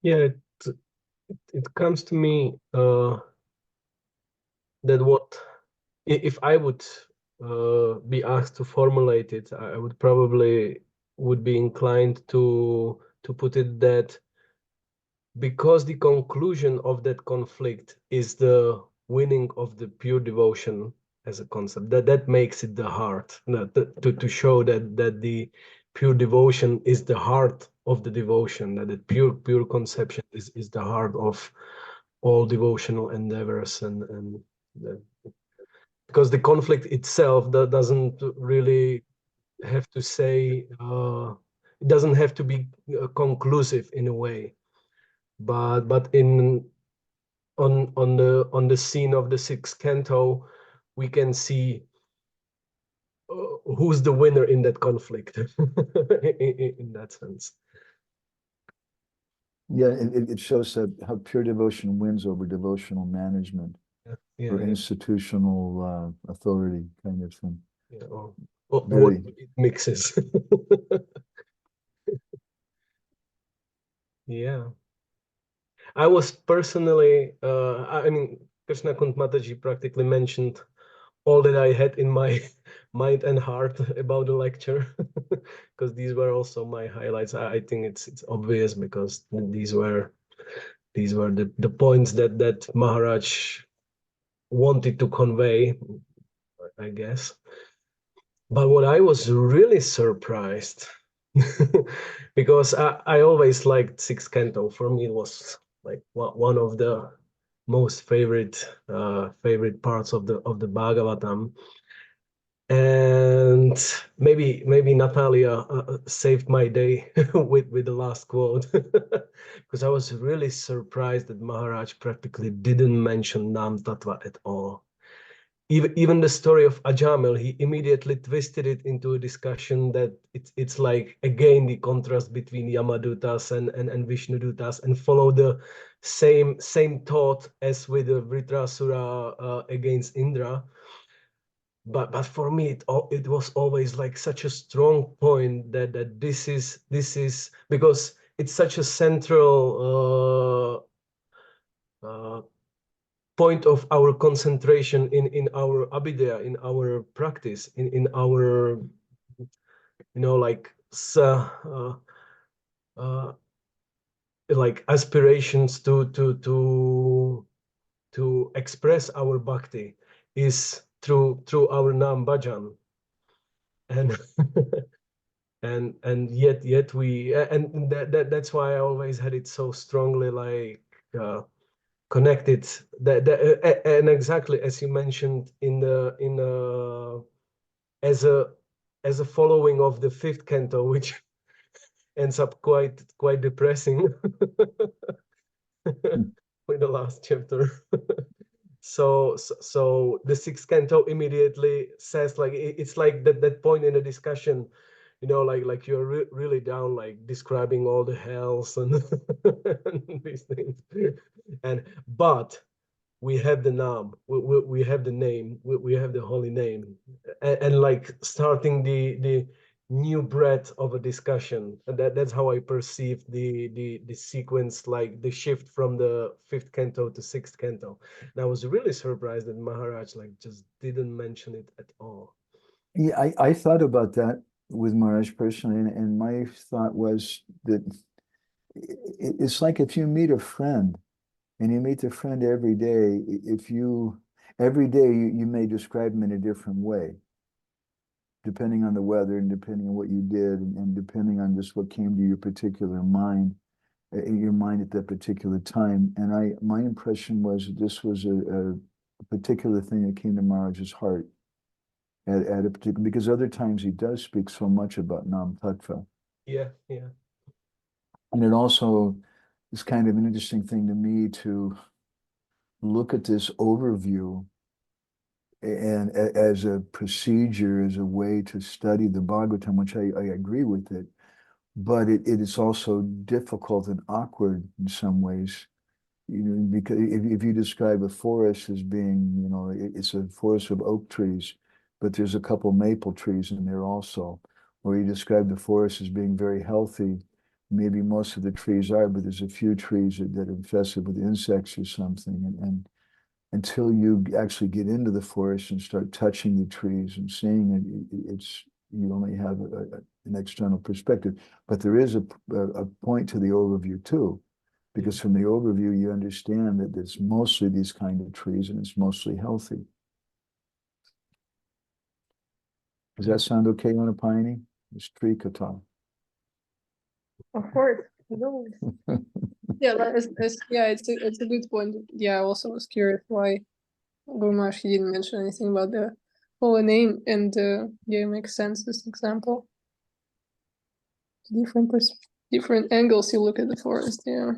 Yeah, it comes to me that what if I would be asked to formulate it, I would probably would be inclined to put it that because the conclusion of that conflict is the winning of the pure devotion as a concept, that makes it the heart, to show that the pure devotion is the heart of the devotion, that the pure conception is the heart of all devotional endeavors, and because the conflict itself doesn't really have to say, it doesn't have to be conclusive in a way, but on the scene of the sixth canto, we can see who's the winner in that conflict in that sense. Yeah, it shows how pure devotion wins over devotional management or institutional authority kind of thing. Yeah, what it mixes. Yeah. I was personally, I mean, Krishna Kund Mataji practically mentioned all that I had in my mind and heart about the lecture, because these were also my highlights. I think it's obvious because these were the points that Maharaj wanted to convey, I guess. But what I was really surprised, because I always liked sixth canto. For me, it was like one of the most favorite parts of the Bhagavatam. And maybe Natalia saved my day with the last quote, because I was really surprised that Maharaj practically didn't mention Nam Tattva at all. Even the story of Ajamil, he immediately twisted it into a discussion that it's like, again, the contrast between Yamadutas and Vishnudutas, and follow the same thought as with the Vritrasura against Indra. But for me, it was always like such a strong point that this is because it's such a central point of our concentration in our abhidaya, in our practice, in our, like aspirations to express our bhakti is through our Nam Bhajan. And and yet we and that's why I always had it so strongly like connected and exactly as you mentioned in the as a following of the fifth canto, which ends up quite depressing with the last chapter. So the sixth canto immediately says like it's like that point in the discussion, you know, like you're really down, like describing all the hells and, and these things, but we have the name, we have the name, we have the holy name, and like starting the new breath of a discussion. And that's how I perceive the sequence, like the shift from the fifth canto to sixth canto. And I was really surprised that Maharaj like just didn't mention it at all. Yeah, I thought about that with Maharaj personally, and my thought was that it's like if you meet a friend and you meet the friend every day, every day you may describe him in a different way, depending on the weather and depending on what you did and depending on just what came to your particular mind, your mind at that particular time. And my impression was that this was a particular thing that came to Maharaj's heart at a particular, because other times he does speak so much about Nam Tattva. Yeah. And it also is kind of an interesting thing to me to look at this overview and as a procedure, as a way to study the Bhagavatam, which I agree with it, but it is also difficult and awkward in some ways, you know, because if you describe a forest as being, you know, it's a forest of oak trees, but there's a couple maple trees in there also, or you describe the forest as being very healthy, maybe most of the trees are, but there's a few trees that are infested with insects or something, and until you actually get into the forest and start touching the trees and seeing it, you only have an external perspective. But there is a point to the overview too, because from the overview you understand that it's mostly these kind of trees and it's mostly healthy. Does that sound okay, Anapayani? It's tree kata. Of course. No. Yeah, it's a good point. Yeah, I also was curious why Guru Maharaj didn't mention anything about the holy name, and yeah, it makes sense, this example. Different angles you look at the forest, yeah.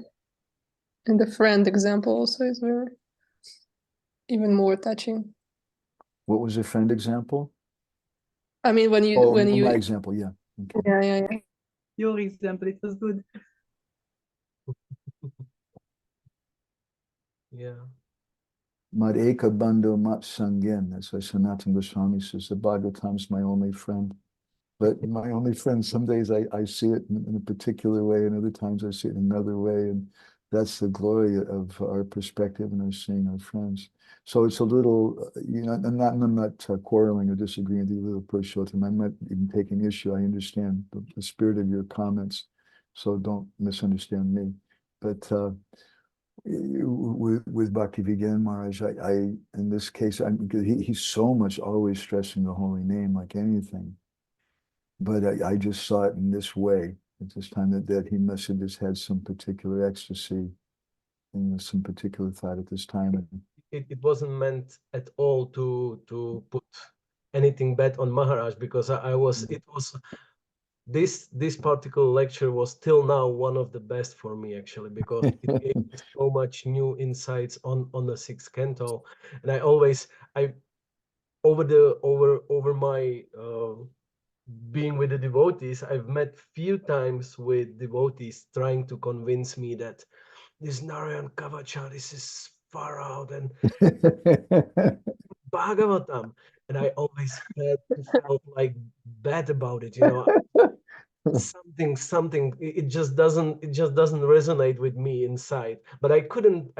And the friend example also is very even more touching. What was the friend example? I mean, when you my example, yeah. Okay. yeah. Your example, it was good. Yeah. Mad eka bandho mat sangyen. That's why Sanatana Goswami says the Bhagavatam's my only friend. But my only friend, some days I see it in a particular way, and other times I see it in another way. And that's the glory of our perspective and our seeing our friends. So it's a little, you know, I'm not quarreling or disagreeing with you, little Purushottam. I'm not even taking issue. I understand the spirit of your comments, so don't misunderstand me. But with Bhakti Vigyan Maharaj, I in this case, he's so much always stressing the holy name like anything. But I just saw it in this way at this time that he must have just had some particular ecstasy and some particular thought at this time. It wasn't meant at all to put anything bad on Maharaj, because this particular lecture was till now one of the best for me, actually, because it gave me so much new insights on the sixth canto. And I over my being with the devotees, I've met few times with devotees trying to convince me that this Narayan Kavacha, this is far out and Bhagavatam, and I always felt like bad about it, you know. Something it just doesn't resonate with me inside, but I couldn't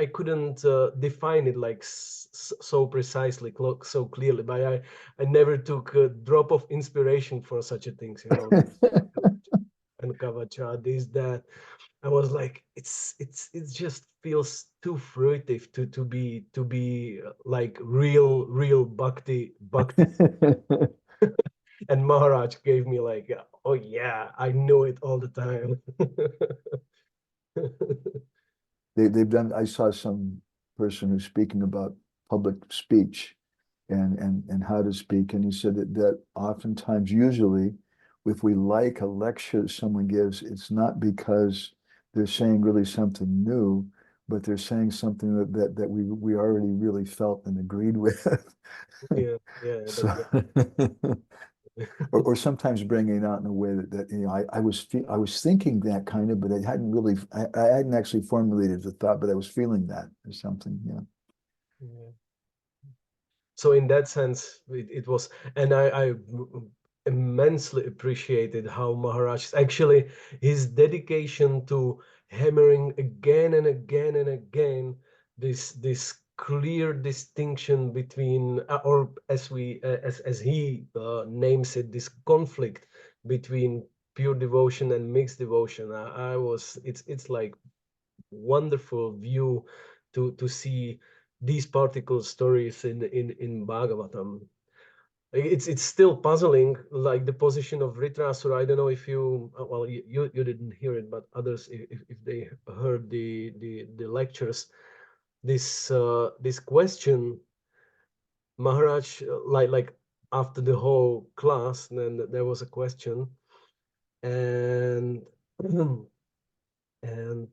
define it like so precisely, so clearly. But I never took a drop of inspiration for such a things, you know. And Kavacha, this, that. I was like, it just feels too fruitive to be like real bhakti. And Maharaj gave me like, oh yeah, I know it all the time. They've done, I saw some person who's speaking about public speech and how to speak, and he said that oftentimes, usually, if we like a lecture someone gives, it's not because they're saying really something new, but they're saying something that we already really felt and agreed with. Yeah, yeah, So, or sometimes bringing it out in a way that you know, I was thinking that kind of, but I hadn't actually formulated the thought, but I was feeling that or something. Yeah. yeah. So in that sense, it was, and I immensely appreciated how Maharaj actually, his dedication to hammering again and again and again this clear distinction between, or as we as he names it, this conflict between pure devotion and mixed devotion. I was, it's like wonderful view to see these particle stories in Bhagavatam. It's still puzzling, like the position of Vritrasura. I don't know if you, well, you didn't hear it, but others, if they heard the lectures, this question, Maharaj, like after the whole class, then there was a question, and and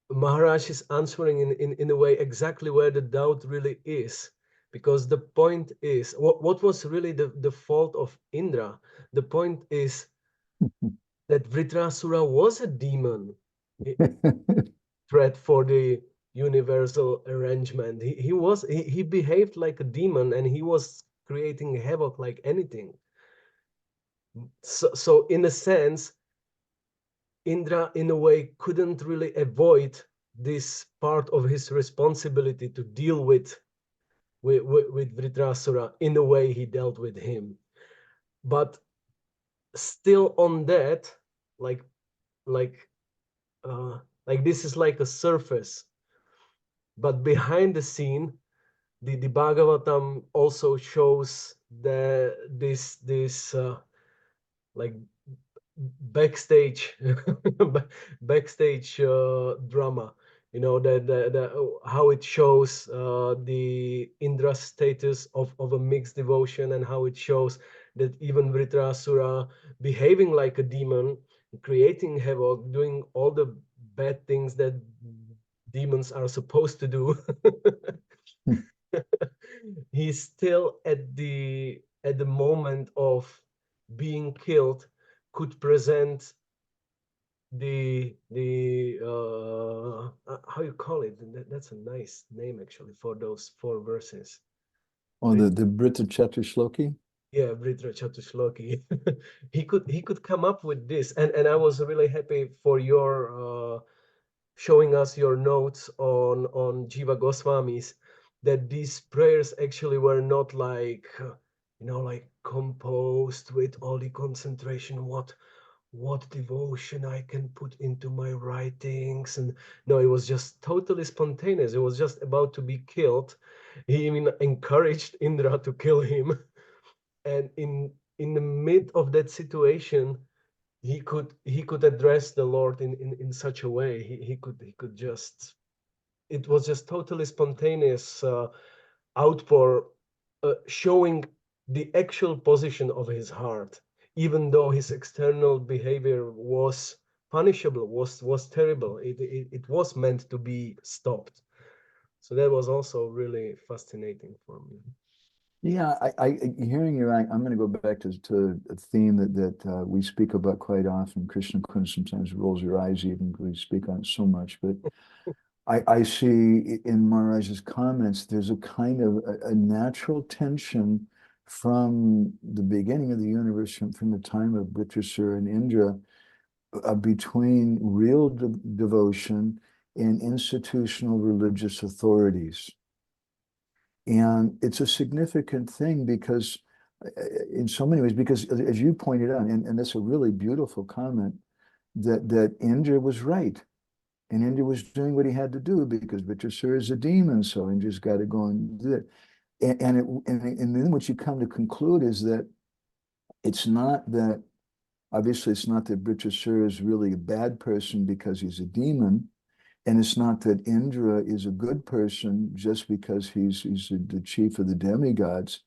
Maharaj is answering in a way exactly where the doubt really is, because the point is, what was really the fault of Indra? The point is that Vritrasura was a demon, threat for the universal arrangement. He behaved like a demon, and he was creating havoc like anything. So in a sense, Indra, in a way, couldn't really avoid this part of his responsibility to deal with Vritrasura in the way he dealt with him. But still on that, like this is like a surface. But behind the scene, the Bhagavatam also shows this like backstage backstage drama, you know, how it shows the Indra status of a mixed devotion, and how it shows that even Vritrasura behaving like a demon, creating havoc, doing all the bad things that demons are supposed to do. He's still at the moment of being killed, could present the how you call it, that's a nice name actually for those 4 verses. Oh, the Brita Chatushloki? Yeah, Britra Chatushloki. he could come up with this, and I was really happy for your showing us your notes on Jiva Goswami's, that these prayers actually were not like, you know, like composed with all the concentration, what devotion I can put into my writings. And no, it was just totally spontaneous. It was just about to be killed. He even encouraged Indra to kill him. And in the mid of that situation, he could address the Lord in such a way. He could just, it was just totally spontaneous outpour, showing the actual position of his heart, even though his external behavior was punishable, was terrible. It was meant to be stopped. So that was also really fascinating for me. Yeah, I hearing you, I'm going to go back to a theme that we speak about quite often. Krishna Kunj sometimes rolls your eyes even because we speak on it so much, but I see in Maharaj's comments, there's a kind of a natural tension from the beginning of the universe, from the time of Vritrasura and Indra, between real devotion and institutional religious authorities. And it's a significant thing because in so many ways, because as you pointed out, and that's a really beautiful comment, that Indra was right. And Indra was doing what he had to do because Vritrasura is a demon, so Indra's got to go and do it. And then what you come to conclude is that it's not that, obviously it's not that Britrasura is really a bad person because he's a demon, and it's not that Indra is a good person just because he's the chief of the demigods.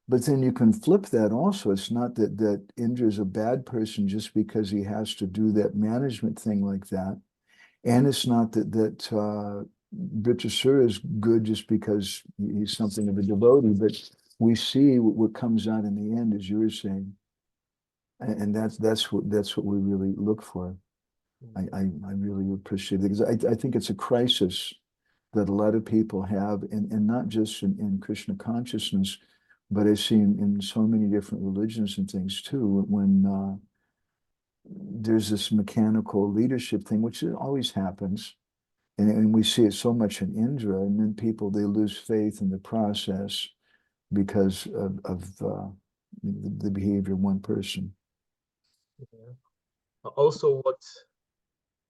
But then you can flip that also. It's not that Indra is a bad person just because he has to do that management thing like that. And it's not that Britrasura is good just because he's something of a devotee, but we see what comes out in the end, as you were saying. And that's what we really look for. I really appreciate it, because I think it's a crisis that a lot of people have, and not just in Krishna consciousness, but I see in so many different religions and things too, when there's this mechanical leadership thing, which always happens. And we see it so much in Indra, and then people, they lose faith in the process because of the behavior of one person. Yeah. Also,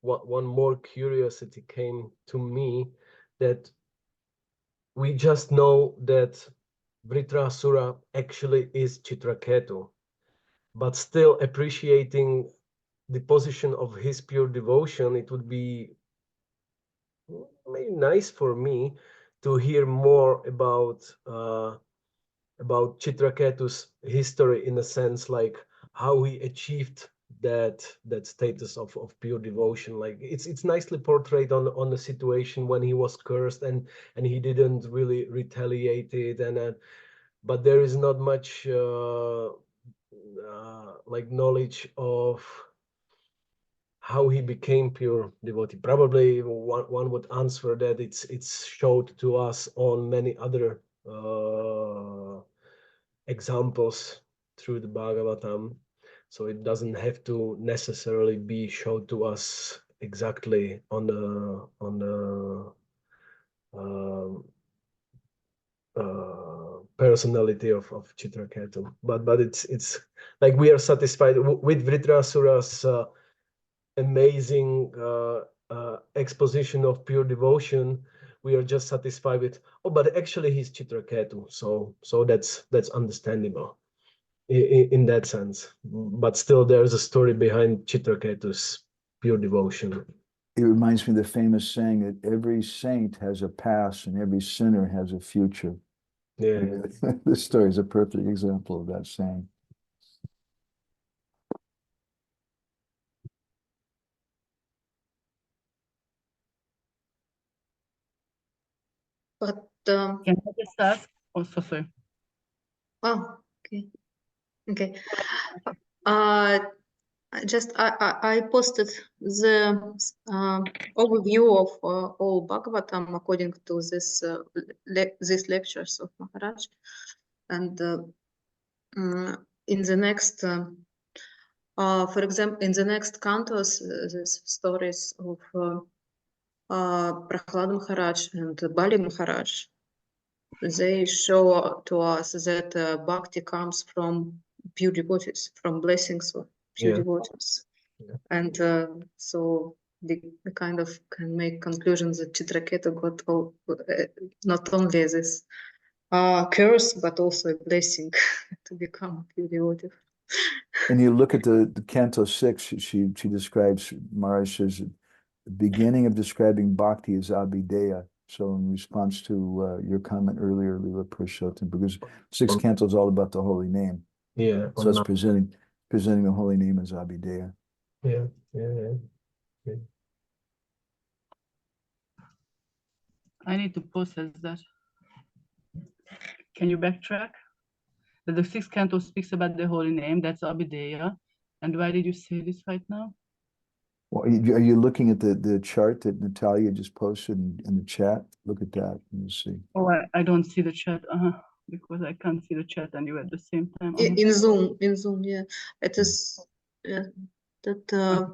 one more curiosity came to me, that we just know that Vritrasura actually is Chitraketu, but still appreciating the position of his pure devotion, it would be maybe nice for me to hear more about Chitraketu's history, in a sense, like how he achieved that status of pure devotion. Like it's nicely portrayed on the situation when he was cursed and he didn't really retaliate it, and but there is not much like knowledge of how he became pure devotee. Probably one would answer that it's showed to us on many other examples through the Bhagavatam, so it doesn't have to necessarily be showed to us exactly on the personality of Chitraketu, but it's like we are satisfied with Vritrasura's amazing exposition of pure devotion. We are just satisfied with, oh, but actually he's Chitraketu, so that's understandable in that sense. But still, there's a story behind Chitraketu's pure devotion. It reminds me of the famous saying that every saint has a past and every sinner has a future. Yeah. This story is a perfect example of that saying. But Can I just ask? Oh, so sorry. oh, okay. I posted the overview of all Bhagavatam according to these lectures of Maharaj, and in the next, for example, in the next cantos, these stories of Prahlad Maharaj and Bali Maharaj, they show to us that bhakti comes from pure devotees, from blessings of pure devotees. Yeah. And so we kind of can make conclusions that Chitraketu got not only this curse, but also a blessing to become a pure devotee. And you look at the Canto 6, she describes, Maharaj says, the beginning of describing bhakti is abhideya. So in response to your comment earlier, Leela Purushottam, because 6th canto is all about the holy name. Yeah. So it's presenting the holy name as abhideya. Yeah. I need to process that. Can you backtrack? That the 6th canto speaks about the holy name, that's Abhideya. And why did you say this right now? Well, are you looking at the chart that Natalia just posted in the chat? Look at that and you'll see. Oh, I don't see the chat, because I can't see the chat and you at the same time. In Zoom, yeah. It is that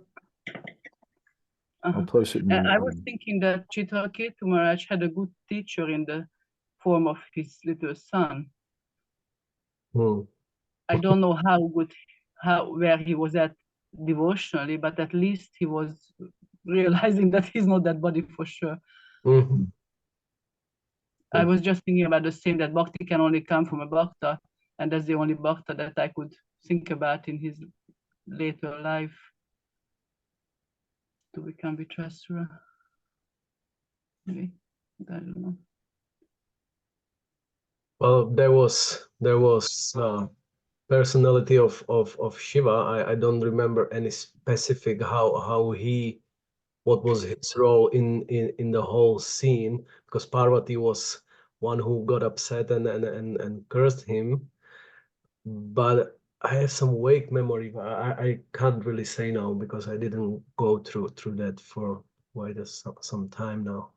I'll post it. I was thinking that Chitraketu Maharaj had a good teacher in the form of his little son. I don't know where he was at devotionally, but at least he was realizing that he's not that body for sure. I was just thinking about the same, that bhakti can only come from a bhakta, and that's the only bhakta that I could think about in his later life to become Vitrasura. Maybe, I don't know. Well, there was personality of Shiva. I don't remember any specific what was his role in the whole scene, because Parvati was one who got upset and cursed him. But I have some vague memory. I can't really say now because I didn't go through that for quite some time now.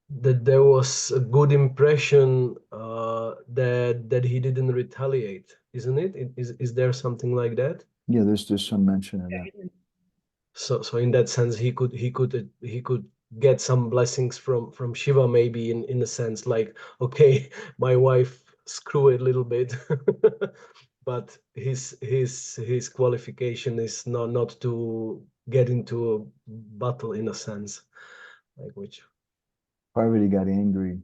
That there was a good impression that he didn't retaliate, isn't it? Is there something like that? Yeah, there's some mention of that. So in that sense, he could get some blessings from Shiva, maybe in a sense like, okay, my wife screw it a little bit, but his qualification is not to get into a battle in a sense, like which. Parvati got angry.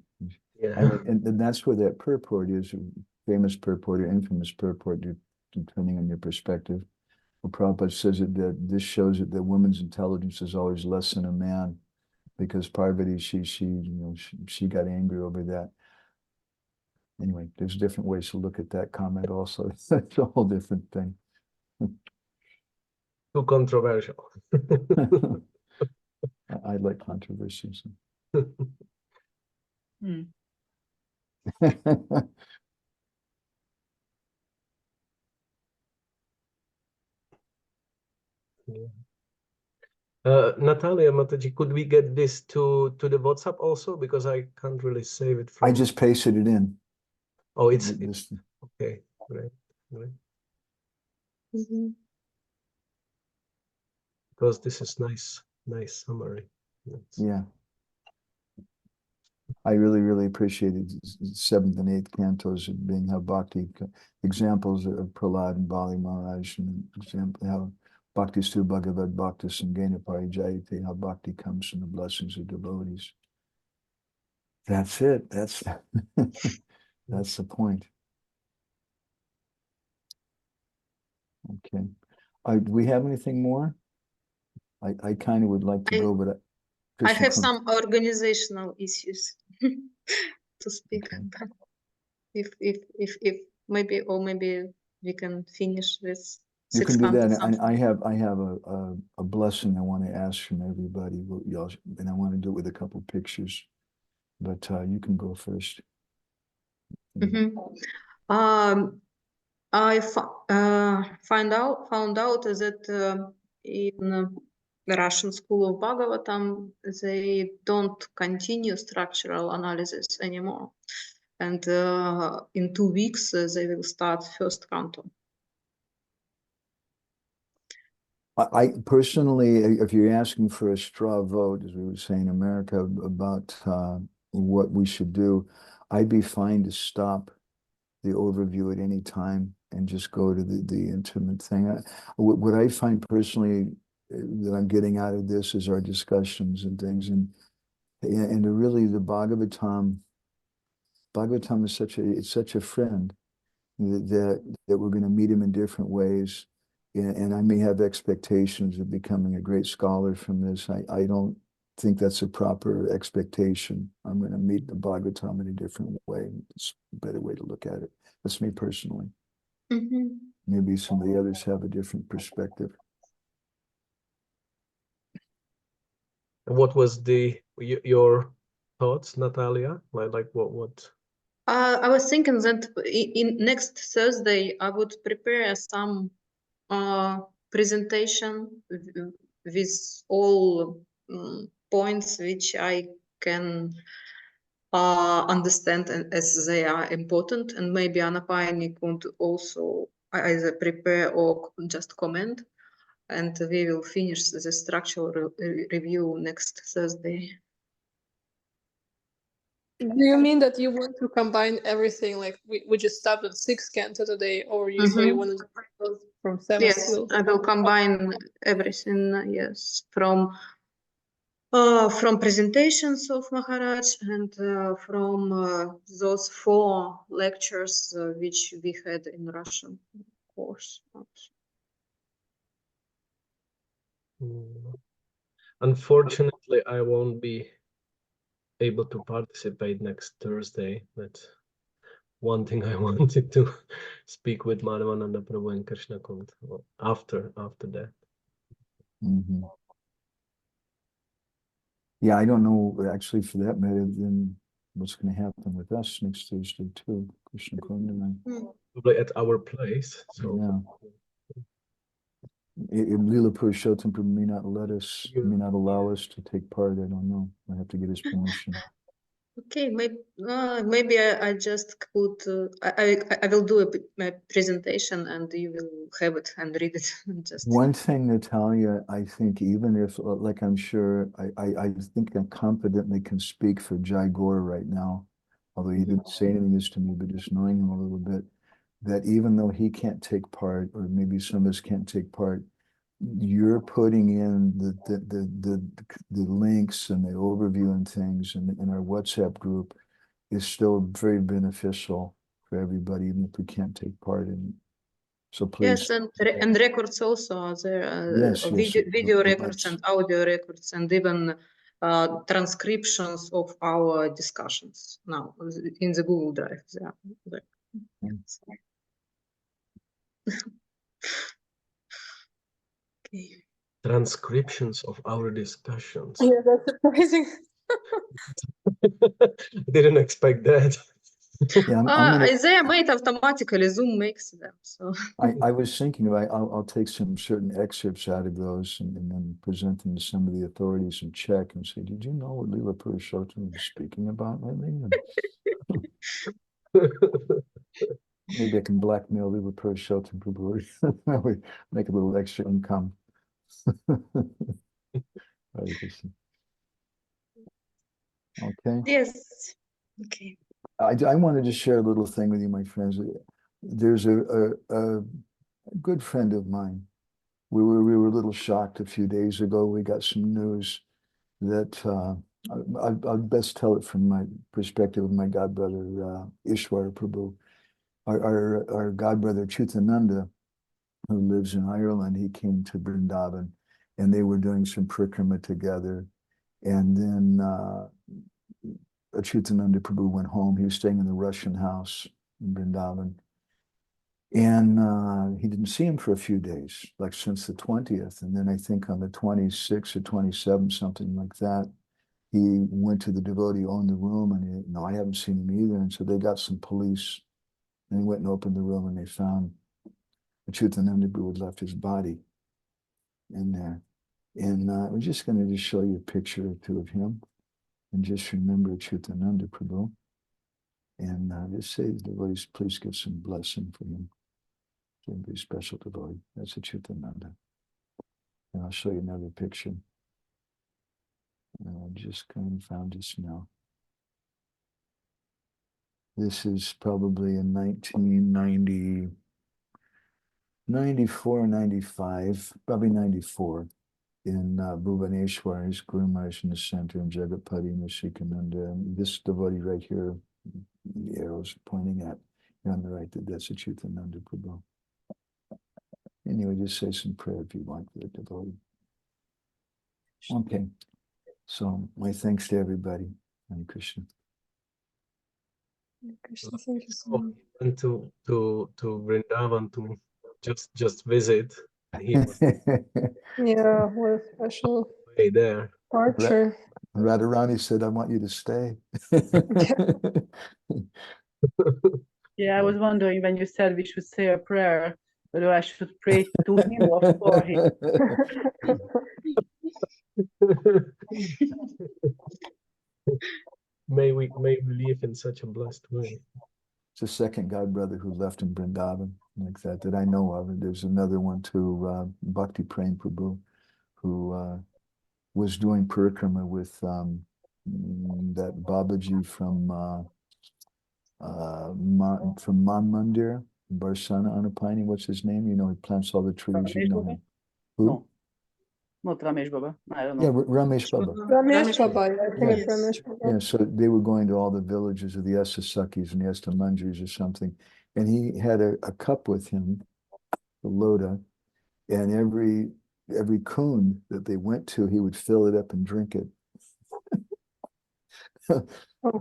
Yeah. I mean, and that's where that purport is, famous purport or infamous purport, depending on your perspective. Well, Prabhupada says that this shows that the woman's intelligence is always less than a man, because Parvati, she got angry over that. Anyway, there's different ways to look at that comment also. That's a whole different thing. Too controversial. I like controversies. Natalia Mataji, could we get this to the WhatsApp also, because I can't really save it from. I just pasted it in. Oh, it's okay. Great. Because this is nice summary. Yeah. I really appreciated 7th and 8th cantos being how bhakti, examples of Prahlad and Bali Maharaj, and example how Bhakti Stu Bhagavad Bhakti Sangena Parijayate, how bhakti comes from the blessings of devotees. That's it. That's that's the point. Okay. Do we have anything more? I kind of would like to go, but I have some organizational issues to speak about. If maybe we can finish this. You can do that, and I have a blessing I want to ask from everybody, and I want to do it with a couple pictures, but you can go first. I found out that in the Russian School of Bhagavatam they don't continue structural analysis anymore, and in 2 weeks they will start first canto. I personally, if you're asking for a straw vote, as we would say in America, about what we should do, I'd be fine to stop the overview at any time and just go to the intimate thing. What I find personally that I'm getting out of this is our discussions and things, and really the Bhagavatam is such a friend that we're going to meet him in different ways. And I may have expectations of becoming a great scholar from this. I don't think that's a proper expectation. I'm going to meet the Bhagavatam in a different way. It's a better way to look at it. That's me personally. Maybe some of the others have a different perspective. What was your thoughts, Natalia? Like what? I was thinking that in next Thursday I would prepare some presentation with all points which I can understand as they are important, and maybe Anapayani could also either prepare or just comment, and we will finish the structural review next Thursday. Do you mean that you want to combine everything, like we just stopped at 6th canto today, or so you want to go from 7th? Yes, I will combine everything, yes, from from presentations of Maharaj and from those 4 lectures which we had in Russian course. Unfortunately, I won't be able to participate next Thursday. That's one thing I wanted to speak with Madhavananda Prabhu and Krishna Kund after that. Mhm. Yeah, I don't know actually for that matter then what's going to happen with us next Thursday too. Krishna Kund and I. Probably at our place. So Yeah. Leela Purushottam Prabhu may not let us, may not allow us to take part. I don't know. I have to get his permission. Okay, maybe I just could. I will do a presentation and you will have it and read it. Just One thing, Natalia, I think even if, like I'm sure, I think I confidently can speak for Jai Gore right now, although he didn't say anything this to me, but just knowing him a little bit, that even though he can't take part, or maybe some of us can't take part, you're putting in the links and the overview and things in our WhatsApp group is still very beneficial for everybody, even if we can't take part in it. So please. yes, and records also are there. Yes, video records and audio records, and even transcriptions of our discussions now in the Google Drive. There. Okay. transcriptions of our discussions. Yeah, that's surprising. Didn't expect that. Yeah, they are made automatically. Zoom makes them. So I was thinking about I'll take some certain excerpts out of those and then present them to some of the authorities and check and say, did you know what Leela Purushottam was speaking about lately? Maybe I can blackmail Leela Purushottam Prabhu. Make a little extra income. Okay. yes. Okay. I wanted to share a little thing with you, my friends. There's a good friend of mine. We were a little shocked a few days ago. We got some news that I'll best tell it from my perspective of my godbrother Ishwar Prabhu. Our godbrother Chutananda, who lives in Ireland, he came to Vrindavan, and they were doing some parikrama together. And then Chutananda Prabhu went home. He was staying in the Russian house in Vrindavan. And he didn't see him for a few days, like since the 20th. And then I think on the 26th or 27th, something like that, he went to the devotee who owned the room and no, I haven't seen him either. And so they got some police and they went and opened the room and they found Chutananda Prabhu had left his body in there. And we're just going to just show you a picture or two of him and just remember Chutananda Prabhu. And just say, devotees, please give some blessing for him. Very special devotee. That's a Chutananda. And I'll show you another picture. I just kind of found this now. This is probably in 1990, 94, 95, probably 94, in Bhubaneswar. His Guru Maharaj in the center, and Jagapati Nasikananda. And this devotee right here, the arrows pointing at here on the right, that's a Chutananda Prabhu. Anyway, just say some prayer if you want for the devotee. Okay. So my thanks to everybody. Hare Krishna. Krishna, thank you so much. And to Vrindavan to just visit. He was Yeah, what a special way there. departure. Radharani said, I want you to stay. Yeah, I was wondering when you said we should say a prayer, whether I should pray to him or for him. May we live in such a blessed way. It's the second godbrother who left in Vrindavan like that I know of. And there's another one too, Bhakti Prem Prabhu, who was doing parikrama with that Babaji from Man Mandir, Barsana Anupani. What's his name? You know, he plants all the trees. You know him. Who? No. Not Ramesh Baba. I don't Yeah, know. Ramesh Baba. Ramesh Baba, yeah, I think it's Yes. Ramesh Baba. Yeah, so they were going to all the villages of the Esasakis and the Estamanjis or something. And he had a cup with him, the Loda, and every coon that they went to, he would fill it up and drink it. Oh,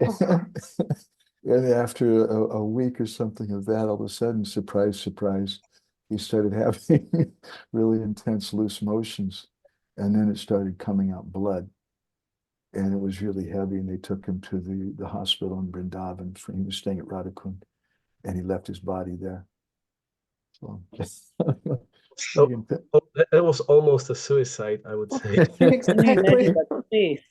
And after a week or something of that, all of a sudden, surprise, surprise, he started having really intense loose motions. And then it started coming out blood. And it was really heavy. And they took him to the hospital in Vrindavan. He was staying at Radhakund. And he left his body there. So, So that was almost a suicide, I would say. Can you imagine exactly. that face?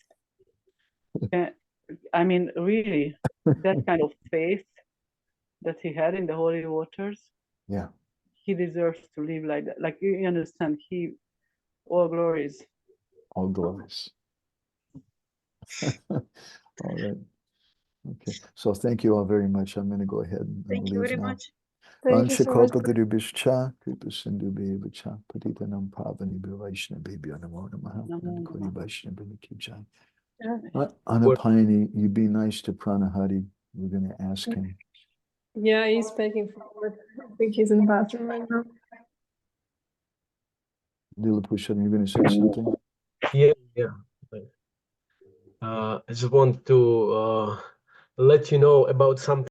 I mean, really, that kind of faith that he had in the holy waters, yeah. he deserves to live like that. Like, you understand, all glories. All glories. All right. Okay. So thank you all very much. I'm going to go ahead and Thank you leave very now. much. Thank you so much. Vanshikopaduribhishcha, Kripasindubivacha, Patitanam Pavanibhavaishnavibhyo Namo Namaha, Namo and Kodi Namaha. Vaishnavibhikijai. Yeah. Anapayani, you be nice to Pranahari. We're going to ask him. Yeah, he's begging forward. I think he's in the bathroom right now. Lilapushan, you're going to say something? Yeah. I just want to let you know about something